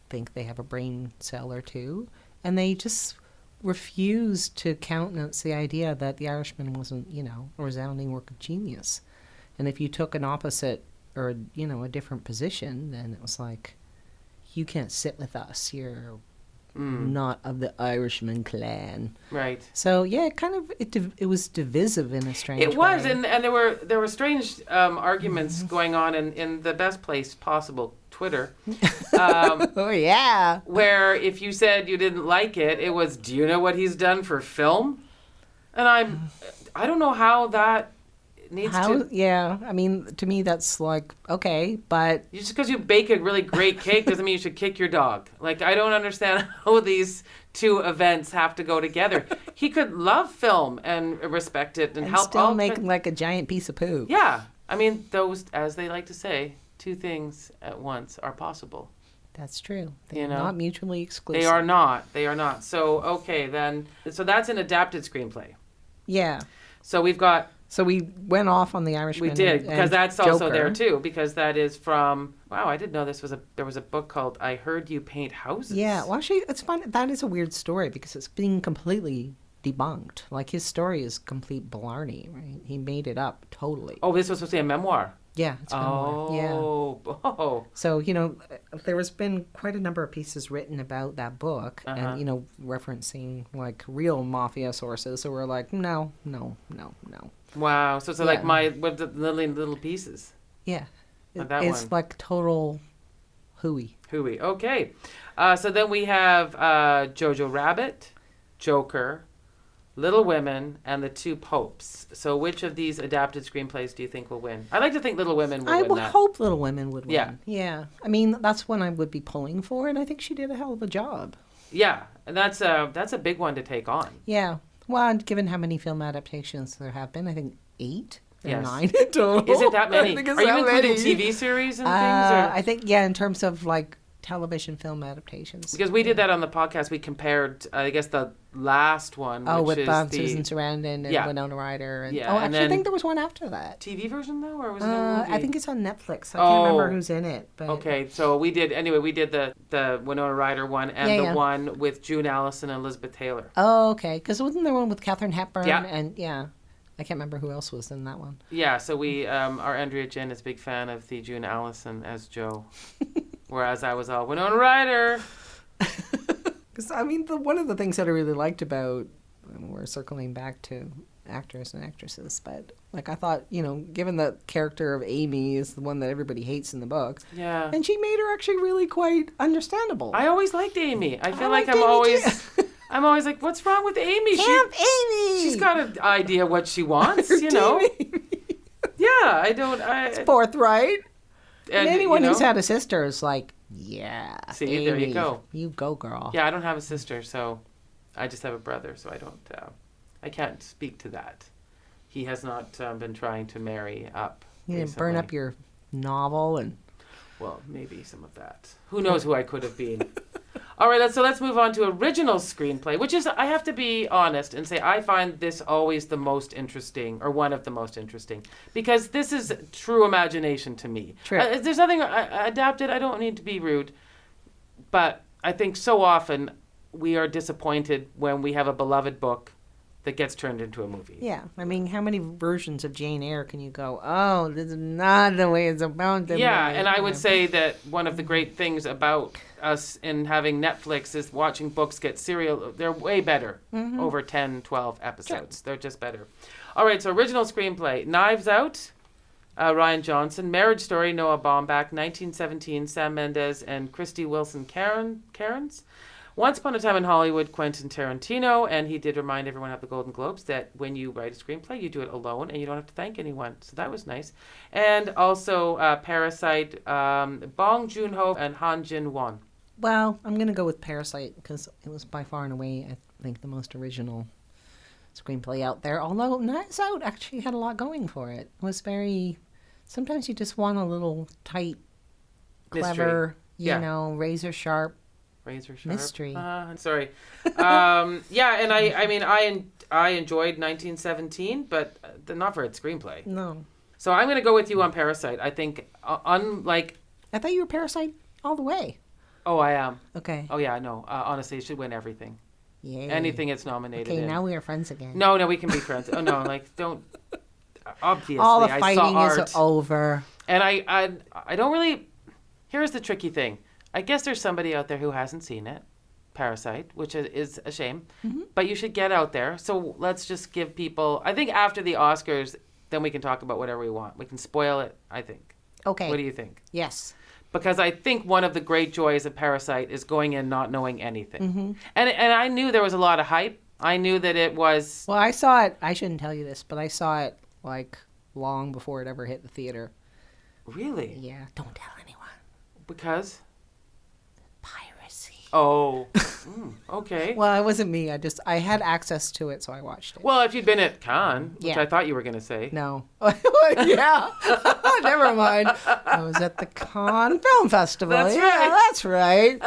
Speaker 4: think they have a brain cell or two. And they just refused to countenance the idea that The Irishman wasn't, a resounding work of genius. And if you took an opposite or, a different position, then it was like, you can't sit with us. You're not of the Irishman clan.
Speaker 2: Right.
Speaker 4: So, yeah, it was divisive in a strange way.
Speaker 2: It was, and there were strange arguments going on in the best place possible, Twitter.
Speaker 4: Oh, yeah.
Speaker 2: Where if you said you didn't like it, it was, do you know what he's done for film? And I don't know how that needs to...
Speaker 4: Yeah, I mean, to me, that's like, okay, but...
Speaker 2: Just because you bake a really great cake doesn't mean you should kick your dog. Like, I don't understand how these two events have to go together. He could love film and respect it and help...
Speaker 4: still make like a giant piece of poo.
Speaker 2: Yeah. I mean, those, as they like to say, two things at once are possible.
Speaker 4: That's true. They're not mutually exclusive.
Speaker 2: They are not. So, okay, then. So that's an adapted screenplay.
Speaker 4: Yeah.
Speaker 2: So we've got
Speaker 4: So we went off on the Irishman.
Speaker 2: We did, because that's also
Speaker 4: Joker.
Speaker 2: there too, because that is from, wow, I didn't know there was a book called I Heard You Paint Houses.
Speaker 4: Yeah, well, actually, it's fun. That is a weird story because it's being completely debunked. Like, his story is complete blarney, right? He made it up totally.
Speaker 2: Oh, this was supposed to be a memoir.
Speaker 4: Yeah, it's a memoir. Yeah.
Speaker 2: Oh.
Speaker 4: So, there has been quite a number of pieces written about that book and, referencing, like, real mafia sources. So we're like, no.
Speaker 2: Wow. So it's like what's the little pieces?
Speaker 4: Yeah.
Speaker 2: It's
Speaker 4: one. Like total hooey.
Speaker 2: Hooey. Okay. So then we have Jojo Rabbit, Joker, Little Women, and The Two Popes. So which of these adapted screenplays do you think will win? I like to think Little Women will win that.
Speaker 4: I would hope Little Women would win.
Speaker 2: Yeah.
Speaker 4: Yeah. I mean, that's one I would be pulling for, and I think she did a hell of a job.
Speaker 2: Yeah. And that's a big one to take on.
Speaker 4: Yeah. Well, and given how many film adaptations there have been, I think 8 or
Speaker 2: Yes.
Speaker 4: 9 in total.
Speaker 2: Is it that many?
Speaker 4: I think it's
Speaker 2: Are you
Speaker 4: that
Speaker 2: including
Speaker 4: many.
Speaker 2: TV series and things? Or?
Speaker 4: I think, in terms of, like, television film adaptations.
Speaker 2: Because we did that on the podcast. We compared, I guess, the last one, which
Speaker 4: with
Speaker 2: is the
Speaker 4: Susan Sarandon and Winona Ryder. And,
Speaker 2: Yeah,
Speaker 4: I
Speaker 2: and
Speaker 4: actually
Speaker 2: then-
Speaker 4: think there was one after that.
Speaker 2: TV version, though? Or was it a movie?
Speaker 4: I think it's on Netflix. I can't remember who's in it. But
Speaker 2: Okay, so we did the Winona Ryder one and the one with June Allison and Elizabeth Taylor.
Speaker 4: Oh, okay. Because wasn't there one with Katharine Hepburn?
Speaker 2: Yeah.
Speaker 4: And, I can't remember who else was in that one.
Speaker 2: Yeah, so we, our Andrea Gin is a big fan of the June Allison as Jo. Whereas I was all Winona Ryder.
Speaker 4: Because, I mean, one of the things that I really liked about, and we're circling back to actors and actresses, but, like, I thought, given the character of Amy is the one that everybody hates in the books,
Speaker 2: Yeah.
Speaker 4: and she made her actually really quite understandable.
Speaker 2: I always liked Amy. I feel like
Speaker 4: liked Amy
Speaker 2: I'm always like, what's wrong with Amy?
Speaker 4: Camp Amy!
Speaker 2: She's got an idea what she wants, Yeah, I don't.
Speaker 4: It's forthright. And anyone who's
Speaker 2: had
Speaker 4: had a sister is like, yeah.
Speaker 2: See,
Speaker 4: Amy,
Speaker 2: there you go.
Speaker 4: You go, girl.
Speaker 2: Yeah, I don't have a sister, so I just have a brother, so I can't speak to that. He has not been trying to marry up.
Speaker 4: You didn't burn up your novel and.
Speaker 2: Well, maybe some of that. Who knows who I could have been. All right, let's move on to original screenplay, which is, I have to be honest and say, I find this always the most interesting, or one of the most interesting, because this is true imagination to me.
Speaker 4: True.
Speaker 2: There's nothing adapted. I don't need to be rude, but I think so often we are disappointed when we have a beloved book that gets turned into a movie.
Speaker 4: Yeah, I mean, how many versions of Jane Eyre can you go, oh, this is not the way it's about to be?
Speaker 2: Yeah, and I would say that one of the great things about us in having Netflix is watching books get serial. They're way better over 10, 12 episodes. Sure. They're just better. All right, so original screenplay. Knives Out, Rian Johnson. Marriage Story, Noah Baumbach. 1917, Sam Mendes and Christy Wilson Cairns. Once Upon a Time in Hollywood, Quentin Tarantino, and he did remind everyone at the Golden Globes that when you write a screenplay, you do it alone and you don't have to thank anyone. So that was nice. And also Parasite, Bong Joon-ho and Han Jin-won.
Speaker 4: Well, I'm going to go with Parasite because it was by far and away, I think, the most original screenplay out there. Although Knives Out actually had a lot going for it. It was very... Sometimes you just want a little tight, clever, razor sharp mystery.
Speaker 2: Sorry. Yeah, and I mean, I enjoyed 1917, but not for its screenplay.
Speaker 4: No.
Speaker 2: So I'm going to go with you on Parasite. I think, unlike...
Speaker 4: I thought you were Parasite all the way.
Speaker 2: Oh, I am.
Speaker 4: Okay.
Speaker 2: Oh, yeah, no. Honestly, it should win everything.
Speaker 4: Yay.
Speaker 2: Anything it's nominated in.
Speaker 4: Okay, now we are friends again.
Speaker 2: No, we can be friends. Oh, no, like, don't... Obviously,
Speaker 4: all the
Speaker 2: I
Speaker 4: fighting
Speaker 2: saw art.
Speaker 4: is over.
Speaker 2: And I don't really... Here's the tricky thing. I guess there's somebody out there who hasn't seen it, Parasite, which is a shame. Mm-hmm. But you should get out there. So let's just give people... I think after the Oscars, then we can talk about whatever we want. We can spoil it, I think.
Speaker 4: Okay.
Speaker 2: What do you think?
Speaker 4: Yes.
Speaker 2: Because I think one of the great joys of Parasite is going in not knowing anything.
Speaker 4: Mm-hmm.
Speaker 2: And I knew there was a lot of hype. I knew that it was...
Speaker 4: Well, I saw it... I shouldn't tell you this, but I saw it, like, long before it ever hit the theater.
Speaker 2: Really?
Speaker 4: Yeah. Don't tell anyone.
Speaker 2: Because?
Speaker 4: Piracy.
Speaker 2: Oh. Okay.
Speaker 4: Well, it wasn't me. I had access to it, so I watched it.
Speaker 2: Well, if you'd been at Cannes, which
Speaker 4: Yeah.
Speaker 2: I thought you were going to say.
Speaker 4: No. Yeah. Never mind. I was at the Cannes Film Festival.
Speaker 2: That's
Speaker 4: yeah,
Speaker 2: right.
Speaker 4: That's right.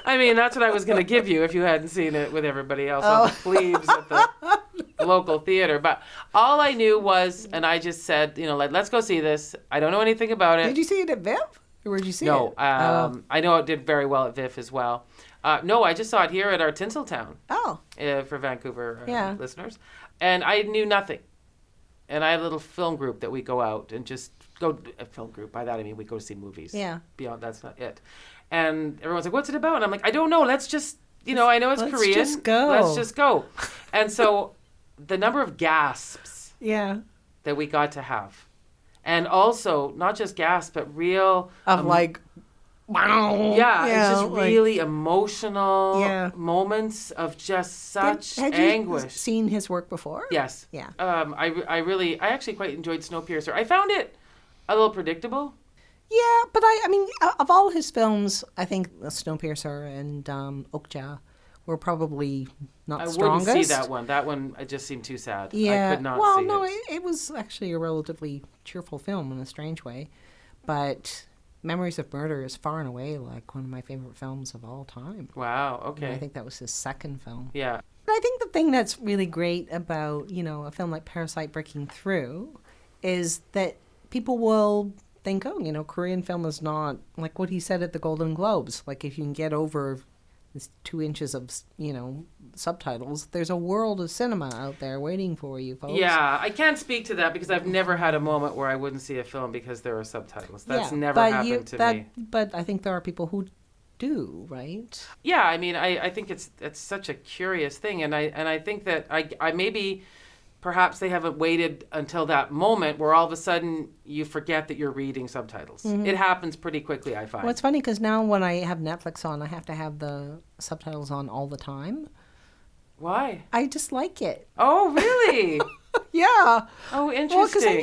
Speaker 2: I mean, that's what I was going to give you if you hadn't seen it with everybody else. All the plebes at the local theater. But all I knew was, and I just said, let's go see this. I don't know anything about it.
Speaker 4: Did you see it at Viv? Or where'd you see
Speaker 2: No,
Speaker 4: it?
Speaker 2: I know it did very well at VIF as well. No, I just saw it here at our Tinseltown.
Speaker 4: Oh.
Speaker 2: For Vancouver listeners. And I knew nothing. And I had a little film group that we go out and just go, a film group, by that I mean we go to see movies.
Speaker 4: Yeah.
Speaker 2: Beyond, that's not it. And everyone's like, what's it about? And I'm like, I don't know, let's just, I know it's Korean.
Speaker 4: Let's just go.
Speaker 2: Let's just go. And so the number of gasps that we got to have. And also, not just gasps, but real...
Speaker 4: wow.
Speaker 2: Yeah, it's just really emotional moments of just such anguish.
Speaker 4: Had you seen his work before?
Speaker 2: Yes.
Speaker 4: Yeah.
Speaker 2: I actually quite enjoyed Snowpiercer. I found it a little predictable.
Speaker 4: Yeah, but I mean, of all his films, I think Snowpiercer and Okja were probably not the strongest.
Speaker 2: I wouldn't see that one. That one, it just seemed too sad.
Speaker 4: Yeah.
Speaker 2: I could not see it.
Speaker 4: Well, no, it was actually a relatively cheerful film in a strange way. But Memories of Murder is far and away like one of my favorite films of all time.
Speaker 2: Wow, okay.
Speaker 4: And I think that was his second film.
Speaker 2: Yeah.
Speaker 4: But I think the thing that's really great about, a film like Parasite breaking through is that people will think, Korean film is not like what he said at the Golden Globes. Like if you can get over this 2 inches of, subtitles, there's a world of cinema out there waiting for you, folks.
Speaker 2: Yeah, I can't speak to that because I've never had a moment where I wouldn't see a film because there are subtitles. That's never happened to me.
Speaker 4: But I think there are people who do, right?
Speaker 2: Yeah, I mean, I think it's such a curious thing, and I think that I maybe perhaps they haven't waited until that moment where all of a sudden you forget that you're reading subtitles. Mm-hmm. It happens pretty quickly, I find.
Speaker 4: Well, it's funny because now when I have Netflix on, I have to have the subtitles on all the time.
Speaker 2: Why?
Speaker 4: I just like it.
Speaker 2: Oh, really?
Speaker 4: Yeah.
Speaker 2: Oh, interesting.
Speaker 4: Well, because then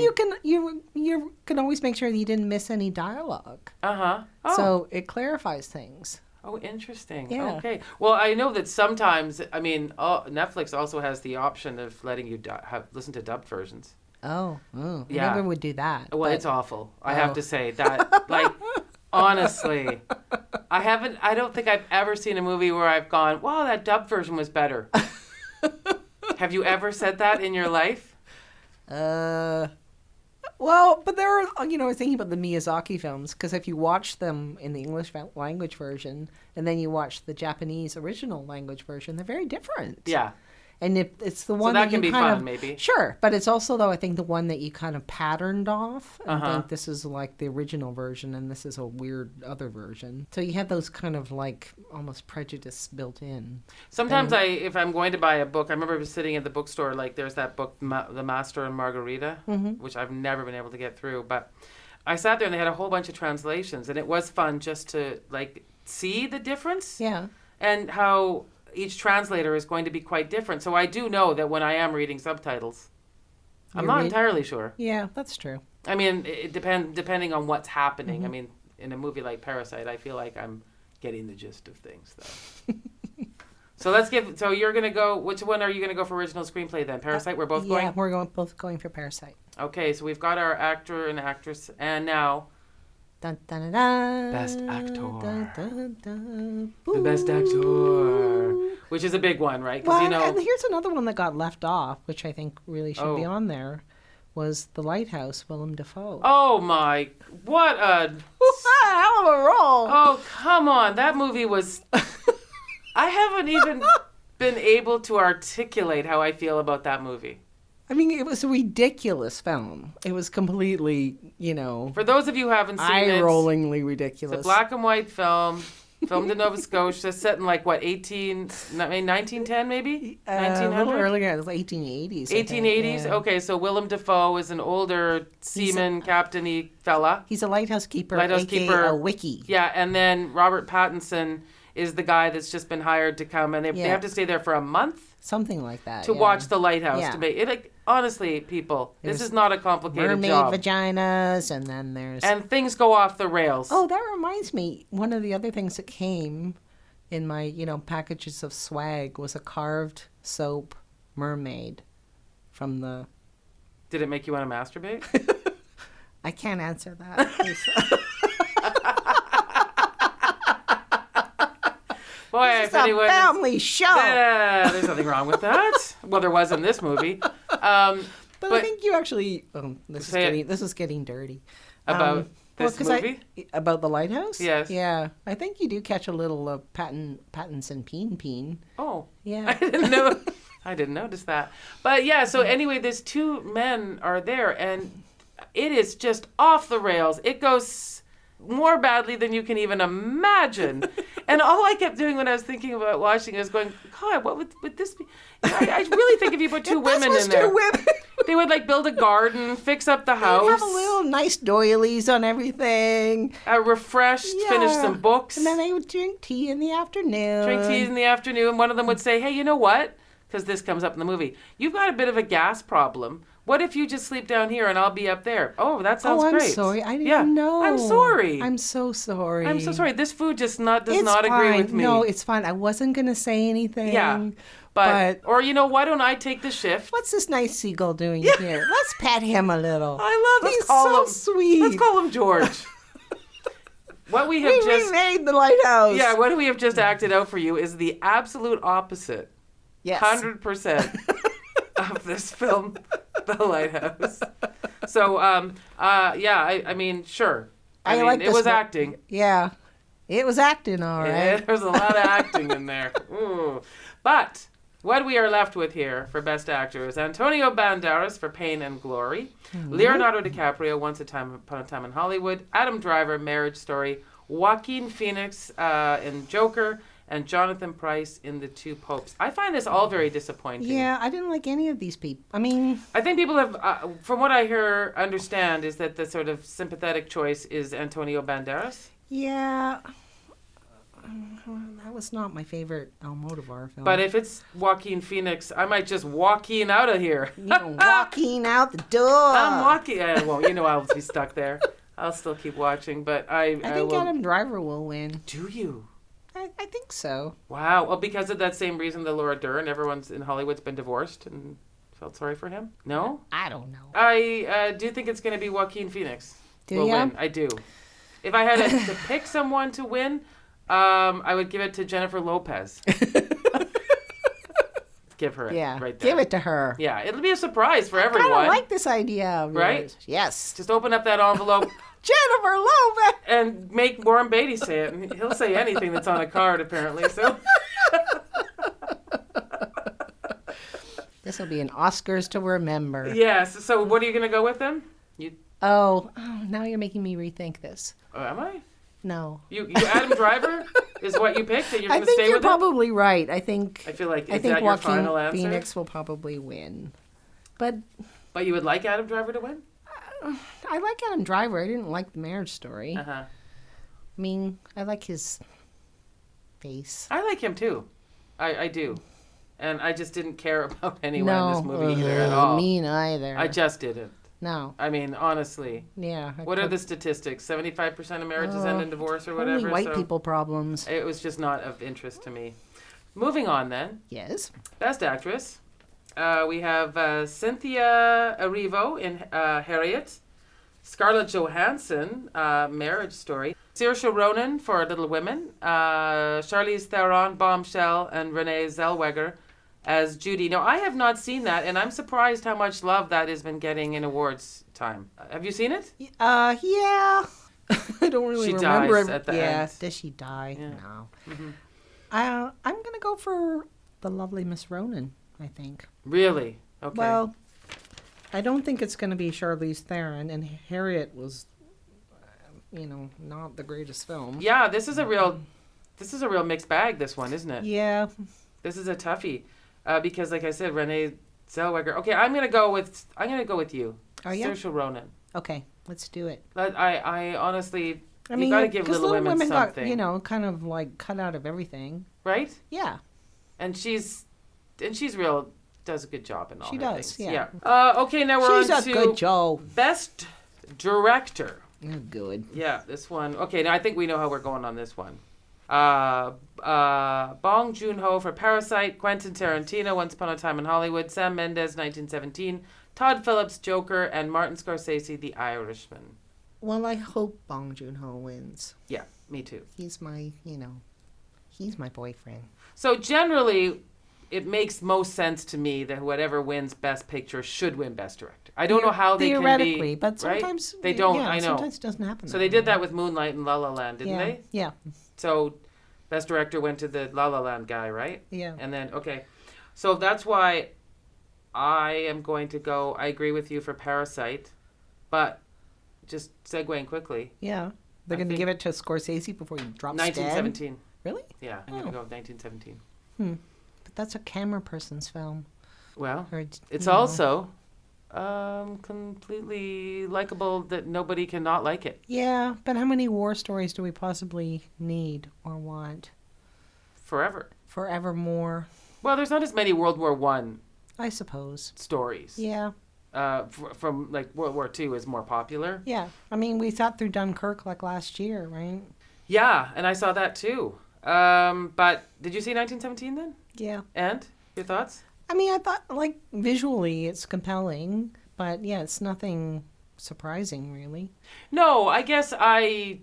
Speaker 4: you can always make sure that you didn't miss any dialogue.
Speaker 2: Uh-huh. Oh.
Speaker 4: So it clarifies things.
Speaker 2: Oh, interesting.
Speaker 4: Yeah.
Speaker 2: Okay. Well, I know that sometimes, Netflix also has the option of letting you listen to dubbed versions.
Speaker 4: Oh. I
Speaker 2: Yeah.
Speaker 4: never would do that.
Speaker 2: Well, it's awful. I have to say that, honestly, I don't think I've ever seen a movie where I've gone, wow, that dubbed version was better. Have you ever said that in your life?
Speaker 4: Well, but there are, I was thinking about the Miyazaki films, because if you watch them in the English language version, and then you watch the Japanese original language version, they're very different.
Speaker 2: Yeah.
Speaker 4: And it's the one
Speaker 2: that
Speaker 4: that
Speaker 2: can
Speaker 4: you
Speaker 2: be fun, maybe.
Speaker 4: Sure, but it's also, though, I think the one that you kind of patterned off, and
Speaker 2: Uh-huh.
Speaker 4: think this is like the original version, and this is a weird other version. So you have those kind of like almost prejudice built in.
Speaker 2: Sometimes if I'm going to buy a book, I remember sitting at the bookstore, there's that book, The Master and Margarita, which I've never been able to get through. But I sat there and they had a whole bunch of translations, and it was fun just to see the difference.
Speaker 4: Yeah.
Speaker 2: And how each translator is going to be quite different. So I do know that when I am reading subtitles, I'm not entirely sure.
Speaker 4: Yeah, that's true.
Speaker 2: I mean, it depending on what's happening. I mean, in a movie like Parasite, I feel like I'm getting the gist of things, though. So you're going to go, which one are you going to go for original screenplay then? Parasite, we're both going?
Speaker 4: Yeah, we're both going for Parasite.
Speaker 2: Okay, so we've got our actor and actress, and now...
Speaker 4: Dun, dun, dun, dun,
Speaker 2: Best actor.
Speaker 4: dun, dun, dun,
Speaker 2: The best actor, which is a big one, right?
Speaker 4: Well, and here's another one that got left off, which I think really should be on there, was The Lighthouse, Willem Dafoe.
Speaker 2: Oh my, what a...
Speaker 4: Hell of a roll!
Speaker 2: Oh, come on, that movie was... I haven't even been able to articulate how I feel about that movie.
Speaker 4: I mean, it was a ridiculous film. It was completely,
Speaker 2: For those of you who haven't seen it...
Speaker 4: eye-rollingly ridiculous.
Speaker 2: It's a black and white film, filmed in Nova Scotia, set in 1910 maybe? 1900?
Speaker 4: A little earlier, it was 1880s.
Speaker 2: 1880s?
Speaker 4: Yeah.
Speaker 2: Okay, so Willem Dafoe is an older seaman, captain-y fella.
Speaker 4: He's a lighthouse keeper,
Speaker 2: Lighthouse-keeper.
Speaker 4: a wiki.
Speaker 2: Yeah, and then Robert Pattinson is the guy that's just been hired to come, and they have to stay there for a month?
Speaker 4: Something like that.
Speaker 2: To watch the lighthouse.
Speaker 4: Yeah.
Speaker 2: To make it. Honestly, people, this is not a complicated
Speaker 4: mermaid
Speaker 2: job.
Speaker 4: vaginas, and then there's...
Speaker 2: And things go off the rails.
Speaker 4: Oh, that reminds me. One of the other things that came in my, packages of swag was a carved soap mermaid from the...
Speaker 2: Did it make you want to masturbate?
Speaker 4: I can't answer that.
Speaker 2: Boy,
Speaker 4: This
Speaker 2: if
Speaker 4: is a
Speaker 2: anyone is-
Speaker 4: family show.
Speaker 2: Yeah, there's nothing wrong with that. Well, there was in this movie.
Speaker 4: But I think you actually.
Speaker 2: Say it.
Speaker 4: This is getting dirty.
Speaker 2: About this
Speaker 4: 'cause
Speaker 2: movie?
Speaker 4: about the lighthouse.
Speaker 2: Yes.
Speaker 4: Yeah, I think you do catch a little Pattinson peen.
Speaker 2: Oh.
Speaker 4: Yeah.
Speaker 2: I didn't know. I didn't notice that. But yeah, so anyway, these two men are there, and it is just off the rails. It goes more badly than you can even imagine. And all I kept doing when I was thinking about watching it was going, God, what would this be? I really think if you put two women in there, they would like build a garden, fix up the house,
Speaker 4: They'd have a little nice doilies on everything.
Speaker 2: Refreshed, finish some books.
Speaker 4: And then they would drink tea in the afternoon.
Speaker 2: Drink tea in the afternoon. One of them would say, hey, you know what? Because this comes up in the movie. You've got a bit of a gas problem. What if you just sleep down here and I'll be up there? Oh, that sounds great.
Speaker 4: I'm sorry. I didn't know.
Speaker 2: I'm sorry.
Speaker 4: I'm so sorry.
Speaker 2: I'm so sorry. This food just does
Speaker 4: It's
Speaker 2: not agree
Speaker 4: fine.
Speaker 2: with me.
Speaker 4: No, it's fine. I wasn't going to say anything.
Speaker 2: Yeah. But, or, why don't I take the shift?
Speaker 4: What's this nice seagull doing here? Let's pet him a little.
Speaker 2: I love
Speaker 4: He's
Speaker 2: call
Speaker 4: so
Speaker 2: him,
Speaker 4: sweet.
Speaker 2: Let's call him George. What we have
Speaker 4: We
Speaker 2: just
Speaker 4: remade the lighthouse.
Speaker 2: Yeah, what we have just acted out for you is the absolute opposite.
Speaker 4: Yes.
Speaker 2: 100% of this film, The Lighthouse. So, I mean, sure. I mean,
Speaker 4: like
Speaker 2: it
Speaker 4: this
Speaker 2: was
Speaker 4: one.
Speaker 2: acting.
Speaker 4: Yeah. It was acting all right.
Speaker 2: Yeah, there was a lot of acting in there. Ooh. But what we are left with here for Best Actor is Antonio Banderas for Pain and Glory, Leonardo DiCaprio, Once Upon a Time in Hollywood, Adam Driver, Marriage Story, Joaquin Phoenix in Joker, and Jonathan Pryce in The Two Popes. I find this all very disappointing.
Speaker 4: Yeah, I didn't like any of these people. I mean...
Speaker 2: I think people have, from what I understand, is that the sort of sympathetic choice is Antonio Banderas.
Speaker 4: Yeah. That was not my favorite Almodovar film.
Speaker 2: But if it's Joaquin Phoenix, I might just walking out of here.
Speaker 4: Walking out the door.
Speaker 2: I'm walking. I'll be stuck there. I'll still keep watching, but I
Speaker 4: think
Speaker 2: will...
Speaker 4: Adam Driver will win.
Speaker 2: Do you?
Speaker 4: I think so.
Speaker 2: Wow. Well, because of that same reason, the Laura Dern, everyone's in Hollywood's been divorced and felt sorry for him? No?
Speaker 4: I don't know.
Speaker 2: I do think it's going to be Joaquin Phoenix.
Speaker 4: Do you?
Speaker 2: Win. I do. If I had to pick someone to win, I would give it to Jennifer Lopez. Give her it right there.
Speaker 4: Give it to her.
Speaker 2: Yeah, it'll be a surprise for everyone.
Speaker 4: I kind of like this idea.
Speaker 2: Right?
Speaker 4: Yes.
Speaker 2: Just open up that envelope.
Speaker 4: Jennifer Lopez!
Speaker 2: And make Warren Beatty say it. And he'll say anything that's on a card, apparently. So
Speaker 4: this will be an Oscars to remember.
Speaker 2: Yes. So what are you going to go with then?
Speaker 4: Oh, now you're making me rethink this.
Speaker 2: Oh, am I?
Speaker 4: No.
Speaker 2: You Adam Driver is what you picked, and you're going to stay
Speaker 4: I think you're
Speaker 2: with it?
Speaker 4: probably right. I think
Speaker 2: I feel like is
Speaker 4: I think
Speaker 2: that your
Speaker 4: Joaquin
Speaker 2: final answer?
Speaker 4: Phoenix will probably win. But
Speaker 2: you would like Adam Driver to win?
Speaker 4: I like Adam Driver. I didn't like The Marriage Story.
Speaker 2: Uh-huh.
Speaker 4: I mean, I like his face.
Speaker 2: I like him too. I do. And I just didn't care about anyone in this movie either at all.
Speaker 4: Me neither.
Speaker 2: I just didn't.
Speaker 4: No.
Speaker 2: I mean, honestly.
Speaker 4: Yeah.
Speaker 2: What are the statistics? 75% of marriages end in divorce or whatever?
Speaker 4: Only white people problems.
Speaker 2: It was just not of interest to me. Moving on then.
Speaker 4: Yes.
Speaker 2: Best Actress. We have Cynthia Erivo in Harriet. Scarlett Johansson, Marriage Story. Saoirse Ronan for Little Women. Charlize Theron, Bombshell, and Renee Zellweger as Judy. Now, I have not seen that, and I'm surprised how much love that has been getting in awards time. Have you seen it?
Speaker 4: Yeah. I don't really
Speaker 2: she
Speaker 4: remember.
Speaker 2: Dies at the end.
Speaker 4: Does she die?
Speaker 2: Yeah.
Speaker 4: No.
Speaker 2: Mm-hmm.
Speaker 4: I'm going to go for The Lovely Miss Ronan, I think.
Speaker 2: Really? Okay.
Speaker 4: Well, I don't think it's going to be Charlize Theron, and Harriet was, not the greatest film.
Speaker 2: Yeah, this is a real mixed bag, this one, isn't it?
Speaker 4: Yeah.
Speaker 2: This is a toughie. Because, like I said, Renee Zellweger. Okay, I'm gonna go with you.
Speaker 4: Oh yeah.
Speaker 2: Saoirse Ronan.
Speaker 4: Okay, let's do it.
Speaker 2: I honestly,
Speaker 4: I mean,
Speaker 2: you gotta give
Speaker 4: 'cause
Speaker 2: Little Women something,
Speaker 4: got, kind of like cut out of everything.
Speaker 2: right?
Speaker 4: Yeah.
Speaker 2: And she's real. Does a good job in all.
Speaker 4: She
Speaker 2: her
Speaker 4: does.
Speaker 2: things.
Speaker 4: Yeah.
Speaker 2: Okay, now we're
Speaker 4: She's
Speaker 2: on
Speaker 4: a
Speaker 2: to
Speaker 4: good Joe.
Speaker 2: Best Director.
Speaker 4: Oh, good.
Speaker 2: Yeah, this one. Okay, now I think we know how we're going on this one. Bong Joon-ho for Parasite, Quentin Tarantino, Once Upon a Time in Hollywood, Sam Mendes, 1917, Todd Phillips, Joker, and Martin Scorsese, The Irishman.
Speaker 4: Well, I hope Bong Joon-ho wins.
Speaker 2: Yeah, me too.
Speaker 4: He's my, He's my boyfriend.
Speaker 2: So generally, it makes most sense to me that whoever wins Best Picture should win Best Director. I don't know how they can be.
Speaker 4: Theoretically, but
Speaker 2: right?
Speaker 4: sometimes
Speaker 2: they don't.
Speaker 4: Yeah,
Speaker 2: I know.
Speaker 4: sometimes it doesn't happen.
Speaker 2: So they did that with Moonlight and La La Land, didn't they?
Speaker 4: Yeah.
Speaker 2: So Best Director went to the La La Land guy, right?
Speaker 4: Yeah.
Speaker 2: And then, okay. So that's why I am going to go, I agree with you for Parasite, but just segueing quickly.
Speaker 4: Yeah. They're going to give it to Scorsese before he drops dead?
Speaker 2: 1917.
Speaker 4: Really?
Speaker 2: Yeah, I'm going to go with 1917.
Speaker 4: But that's a camera person's film.
Speaker 2: Well,
Speaker 4: Or,
Speaker 2: it's
Speaker 4: you know.
Speaker 2: also completely likable that nobody can not like it.
Speaker 4: Yeah, but how many war stories do we possibly need or want?
Speaker 2: Forever.
Speaker 4: Forevermore,
Speaker 2: Well, there's not as many World War One
Speaker 4: I suppose.
Speaker 2: stories.
Speaker 4: Yeah.
Speaker 2: From like World War II is more popular.
Speaker 4: Yeah. I mean, we sat through Dunkirk like last year, right?
Speaker 2: Yeah, and I saw that too. But did you see 1917 then?
Speaker 4: Yeah.
Speaker 2: And your thoughts?
Speaker 4: I mean, I thought, like, visually it's compelling, but yeah, it's nothing surprising, really.
Speaker 2: No, I guess I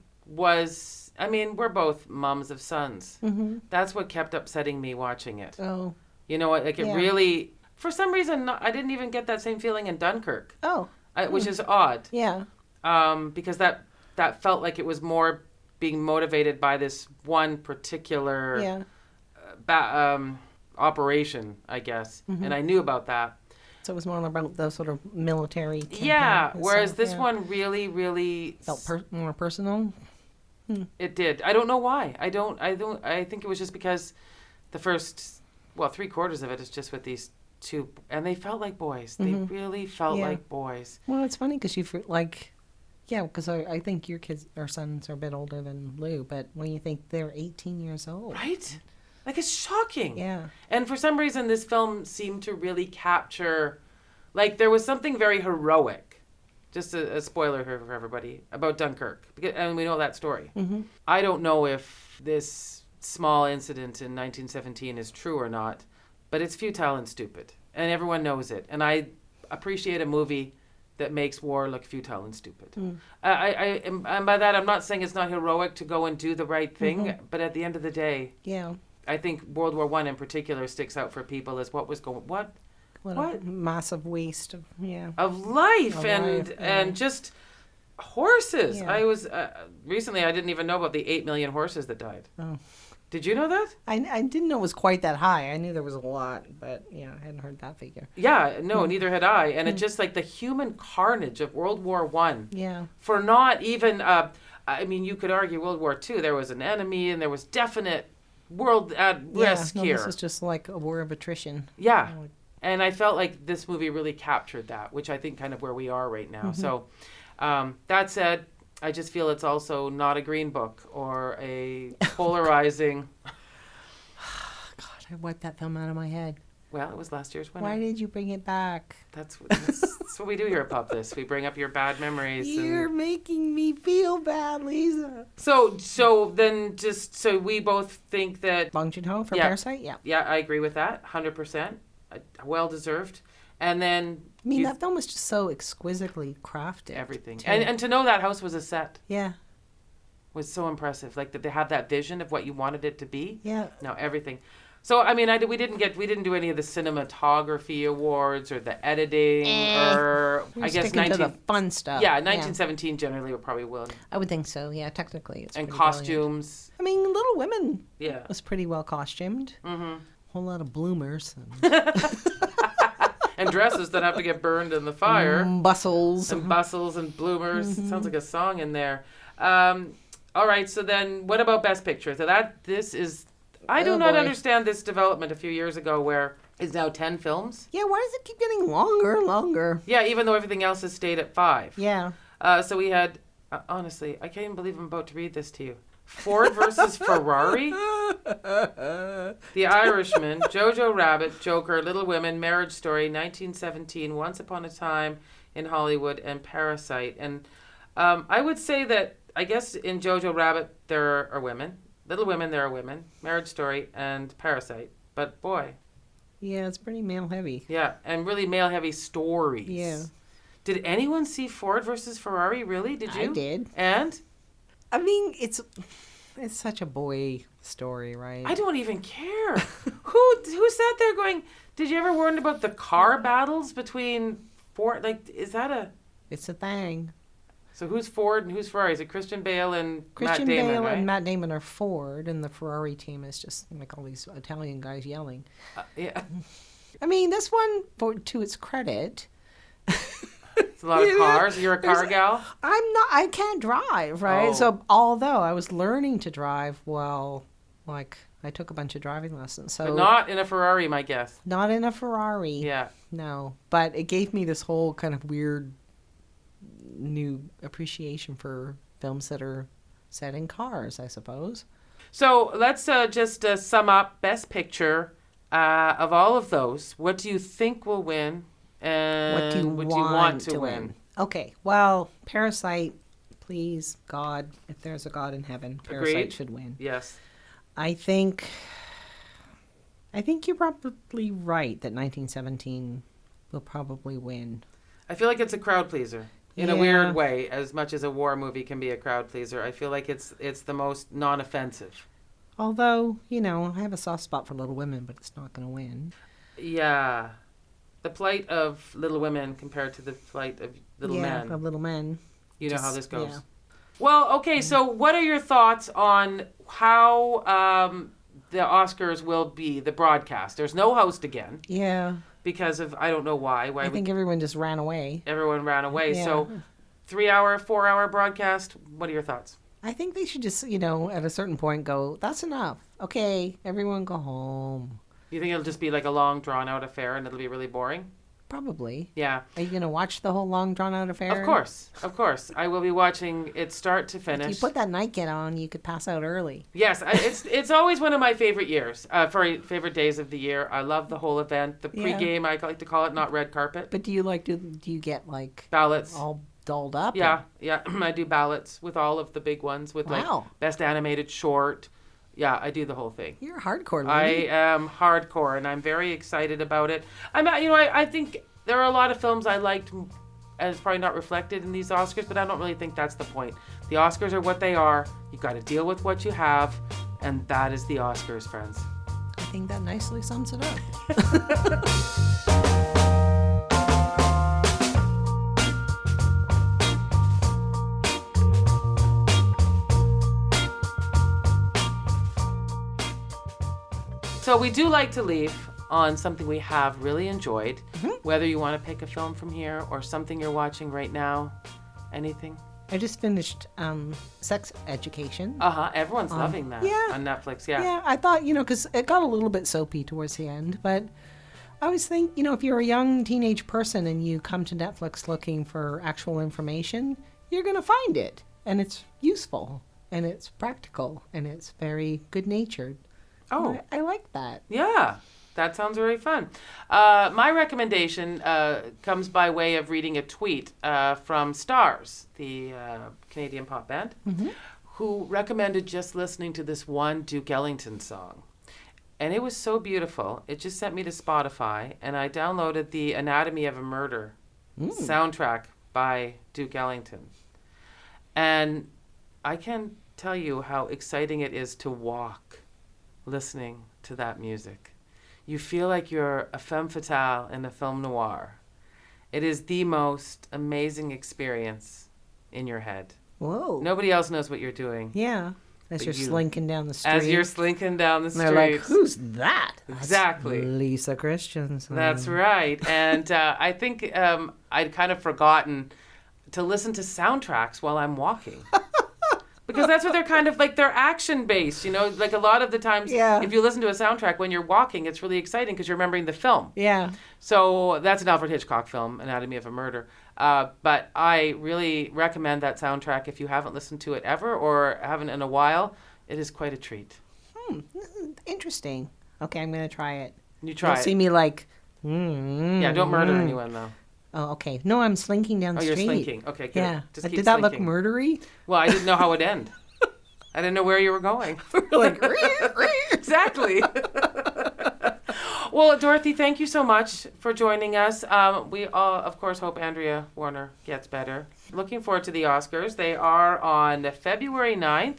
Speaker 2: mean, we're both moms of sons.
Speaker 4: Mm-hmm.
Speaker 2: That's what kept upsetting me watching it.
Speaker 4: Oh.
Speaker 2: You know, like it
Speaker 4: Yeah.
Speaker 2: really, for some reason, I didn't even get that same feeling in Dunkirk,
Speaker 4: Oh.
Speaker 2: which is odd.
Speaker 4: Yeah.
Speaker 2: Because that felt like it was more being motivated by this one particular
Speaker 4: Yeah.
Speaker 2: operation, I guess.
Speaker 4: Mm-hmm.
Speaker 2: And I knew about that.
Speaker 4: So it was more about the sort of military campaign
Speaker 2: Yeah, whereas
Speaker 4: itself,
Speaker 2: this
Speaker 4: yeah.
Speaker 2: one really
Speaker 4: felt more personal.
Speaker 2: it did. I don't know why. I think it was just because the first 3/4 of it is just with these two, and they felt like boys. They really felt
Speaker 4: Yeah.
Speaker 2: like boys.
Speaker 4: Well, it's funny because because I think your sons are a bit older than Lou, but when you think they're 18 years old.
Speaker 2: Right? Like, it's shocking.
Speaker 4: Yeah.
Speaker 2: And for some reason, this film seemed to really capture, like, there was something very heroic, just a spoiler here for everybody, about Dunkirk. And we know that story.
Speaker 4: Mm-hmm.
Speaker 2: I don't know if this small incident in 1917 is true or not, but it's futile and stupid. And everyone knows it. And I appreciate a movie that makes war look futile and stupid. And by that, I'm not saying it's not heroic to go and do the right thing, but at the end of the day,
Speaker 4: Yeah.
Speaker 2: I think World War One in particular sticks out for people as what
Speaker 4: What a massive waste of life
Speaker 2: of life
Speaker 4: yeah.
Speaker 2: and just horses.
Speaker 4: Yeah.
Speaker 2: I was recently I didn't even know about the 8 million horses that died.
Speaker 4: Oh.
Speaker 2: Did you know that?
Speaker 4: I didn't know it was quite that high. I knew there was a lot, but yeah, I hadn't heard that figure.
Speaker 2: Yeah, no, neither had I. And it's just like the human carnage of World War One.
Speaker 4: Yeah.
Speaker 2: For not even I mean, you could argue World War Two. There was an enemy, and there was definite world at risk here.
Speaker 4: This is just like a war of attrition.
Speaker 2: Yeah.
Speaker 4: You know,
Speaker 2: And I felt like this movie really captured that, which I think kind of where we are right now. So that said, I just feel it's also not a green book or a polarizing.
Speaker 4: God, I wiped that film out of my head.
Speaker 2: Well, it was last year's winner.
Speaker 4: Why did you bring it back?
Speaker 2: That's what we do here at Pop This. We bring up your bad memories.
Speaker 4: You're making me feel bad, Lisa.
Speaker 2: So then we both think that.
Speaker 4: Bong Joon-ho for
Speaker 2: Yeah.
Speaker 4: Parasite? Yeah.
Speaker 2: Yeah, I agree with that, 100%. Well deserved. And then
Speaker 4: I mean, that film was just so exquisitely crafted.
Speaker 2: everything.
Speaker 4: too.
Speaker 2: And to know that house was a set
Speaker 4: Yeah.
Speaker 2: was so impressive. Like that they have that vision of what you wanted it to be.
Speaker 4: Yeah.
Speaker 2: No, everything. So I mean, we didn't do any of the cinematography awards or the editing or
Speaker 4: We're
Speaker 2: I guess
Speaker 4: sticking to the fun stuff.
Speaker 2: Yeah, 1917 generally would probably win.
Speaker 4: I would think so. Yeah, technically it's
Speaker 2: And
Speaker 4: pretty brilliant.
Speaker 2: costumes.
Speaker 4: I mean, Little Women
Speaker 2: Yeah.
Speaker 4: was pretty well costumed.
Speaker 2: Mm-hmm.
Speaker 4: Whole lot of bloomers.
Speaker 2: And dresses that have to get burned in the fire.
Speaker 4: Bustles.
Speaker 2: And bustles and bloomers. Sounds like a song in there. All right, so then what about Best Picture? So I do not understand this development a few years ago where it's now 10 films.
Speaker 4: Yeah, why does it keep getting longer and longer?
Speaker 2: Yeah, even though everything else has stayed at 5.
Speaker 4: Yeah.
Speaker 2: So we had, honestly, I can't even believe I'm about to read this to you. Ford versus Ferrari, The Irishman, Jojo Rabbit, Joker, Little Women, Marriage Story, 1917, Once Upon a Time in Hollywood, and Parasite. And I would say that, I guess in Jojo Rabbit there are women. Little Women, there are women. Marriage Story and Parasite. But boy.
Speaker 4: Yeah, it's pretty male heavy.
Speaker 2: Yeah, and really male heavy stories.
Speaker 4: Yeah.
Speaker 2: Did anyone see Ford versus Ferrari? Really? Did you?
Speaker 4: I did.
Speaker 2: And?
Speaker 4: I mean, it's It's such a boy story, right?
Speaker 2: I don't even care. Who sat there going, did you ever wonder about the car battles between Ford? Like, is that a...
Speaker 4: It's a thing.
Speaker 2: So who's Ford and who's Ferrari? Is it Christian Bale and
Speaker 4: Christian
Speaker 2: Matt Damon,
Speaker 4: Bale
Speaker 2: right?
Speaker 4: and Matt Damon are Ford, and the Ferrari team is just like all these Italian guys yelling.
Speaker 2: Yeah.
Speaker 4: I mean, this one, to its credit...
Speaker 2: It's a lot of cars. You're a car gal?
Speaker 4: I can't drive, right?
Speaker 2: Oh.
Speaker 4: So although I was learning to drive, well, like I took a bunch of driving lessons. So
Speaker 2: But not in a Ferrari, my guess.
Speaker 4: not in a Ferrari.
Speaker 2: Yeah.
Speaker 4: No. But it gave me this whole kind of weird new appreciation for films that are set in cars, I suppose.
Speaker 2: So let's just sum up Best Picture of all of those. What do you think will win? And
Speaker 4: What do you want to win? Okay. Well, Parasite, please, God, if there's a God in heaven, Parasite
Speaker 2: Agreed.
Speaker 4: should win.
Speaker 2: Yes.
Speaker 4: I think you're probably right that 1917 will probably win.
Speaker 2: I feel like it's a crowd pleaser in a
Speaker 4: Yeah.
Speaker 2: weird way. As much as a war movie can be a crowd pleaser, I feel like it's the most non-offensive.
Speaker 4: Although, I have a soft spot for Little Women, but it's not going to win.
Speaker 2: Yeah. The plight of Little Women compared to the plight of Little Men.
Speaker 4: Of Little Men.
Speaker 2: You know how this goes.
Speaker 4: Yeah.
Speaker 2: Well, okay, so what are your thoughts on how the Oscars will be, the broadcast? There's no host again
Speaker 4: Yeah.
Speaker 2: because of, I don't know why.
Speaker 4: I think everyone just ran away.
Speaker 2: Everyone ran away.
Speaker 4: Yeah.
Speaker 2: So 3-hour, 4-hour broadcast, what are your thoughts?
Speaker 4: I think they should just, at a certain point go, that's enough. Okay, everyone go home.
Speaker 2: You think it'll just be like a long, drawn-out affair and it'll be really boring?
Speaker 4: Probably.
Speaker 2: Yeah.
Speaker 4: Are you going to watch the whole long, drawn-out affair?
Speaker 2: Of course. I will be watching it start to finish.
Speaker 4: If you put that nightgown on, you could pass out early.
Speaker 2: Yes, it's always one of my favorite years, favorite days of the year. I love the whole event. The pregame, I like to call it, not red carpet.
Speaker 4: But do you get, like,
Speaker 2: Ballots.
Speaker 4: all dolled up?
Speaker 2: Yeah. I do ballots with all of the big ones with, like,
Speaker 4: Wow.
Speaker 2: best animated short. Yeah, I do the whole thing.
Speaker 4: You're a hardcore
Speaker 2: I
Speaker 4: lady.
Speaker 2: am hardcore, and I'm very excited about it. I think there are a lot of films I liked, and it's probably not reflected in these Oscars, but I don't really think that's the point. The Oscars are what they are. You've got to deal with what you have, and that is the Oscars, friends.
Speaker 4: I think that nicely sums it up.
Speaker 2: So we do like to leave on something we have really enjoyed, whether you want to pick a film from here or something you're watching right now. Anything?
Speaker 4: I just finished Sex Education.
Speaker 2: Everyone's loving that
Speaker 4: yeah.
Speaker 2: on Netflix. Yeah.
Speaker 4: Yeah, I thought, because it got a little bit soapy towards the end, but I always think, if you're a young teenage person and you come to Netflix looking for actual information, you're going to find it. And it's useful, and it's practical, and it's very good-natured.
Speaker 2: Oh.
Speaker 4: I like that.
Speaker 2: Yeah, that sounds very fun. My recommendation comes by way of reading a tweet from Stars, the Canadian pop band, who recommended just listening to this one Duke Ellington song. And it was so beautiful. It just sent me to Spotify, and I downloaded the Anatomy of a Murder soundtrack by Duke Ellington. And I can tell you how exciting it is to walk listening to that music. You feel like you're a femme fatale in a film noir. It is the most amazing experience in your head.
Speaker 4: Whoa.
Speaker 2: Nobody else knows what you're doing.
Speaker 4: Yeah. As
Speaker 2: But
Speaker 4: you're
Speaker 2: you-
Speaker 4: slinking down the street.
Speaker 2: As you're slinking down the
Speaker 4: And
Speaker 2: street.
Speaker 4: they're like, who's that?
Speaker 2: Exactly.
Speaker 4: That's Lisa Christiansen.
Speaker 2: That's right. And I think I'd kind of forgotten to listen to soundtracks while I'm walking. Because that's what they're kind of like, they're action based, like a lot of the times,
Speaker 4: Yeah.
Speaker 2: if you listen to a soundtrack when you're walking, it's really exciting because you're remembering the film.
Speaker 4: Yeah.
Speaker 2: So that's an Alfred Hitchcock film, Anatomy of a Murder. But I really recommend that soundtrack if you haven't listened to it ever or haven't in a while. It is quite a treat.
Speaker 4: Interesting. Okay, I'm going to try it.
Speaker 2: You try
Speaker 4: You'll
Speaker 2: it.
Speaker 4: see me like,
Speaker 2: Yeah, don't murder anyone though.
Speaker 4: Oh, okay. No, I'm slinking down the
Speaker 2: Oh,
Speaker 4: street.
Speaker 2: you're slinking. Okay, good.
Speaker 4: Yeah.
Speaker 2: Just keep
Speaker 4: Did that
Speaker 2: slinking.
Speaker 4: look murdery?
Speaker 2: Well, I didn't know how it would end. I didn't know where you were going.
Speaker 4: Like,
Speaker 2: Exactly. Well, Dorothy, thank you so much for joining us. We all, of course, hope Andrea Warner gets better. Looking forward to the Oscars. They are on February 9th.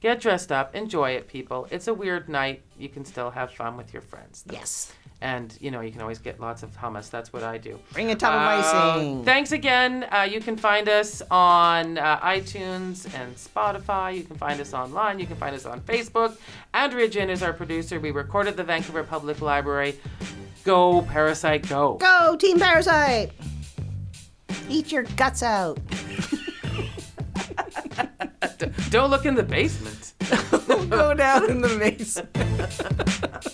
Speaker 2: Get dressed up. Enjoy it, people. It's a weird night. You can still have fun with your friends.
Speaker 4: Yes.
Speaker 2: And, you can always get lots of hummus. That's what I do.
Speaker 4: Bring a tub of icing.
Speaker 2: Thanks again. You can find us on iTunes and Spotify. You can find us online. You can find us on Facebook. Andrea Gin is our producer. We recorded at the Vancouver Public Library. Go, Parasite, go.
Speaker 4: Go, Team Parasite. Eat your guts out.
Speaker 2: Don't look in the basement.
Speaker 4: Go down in the basement.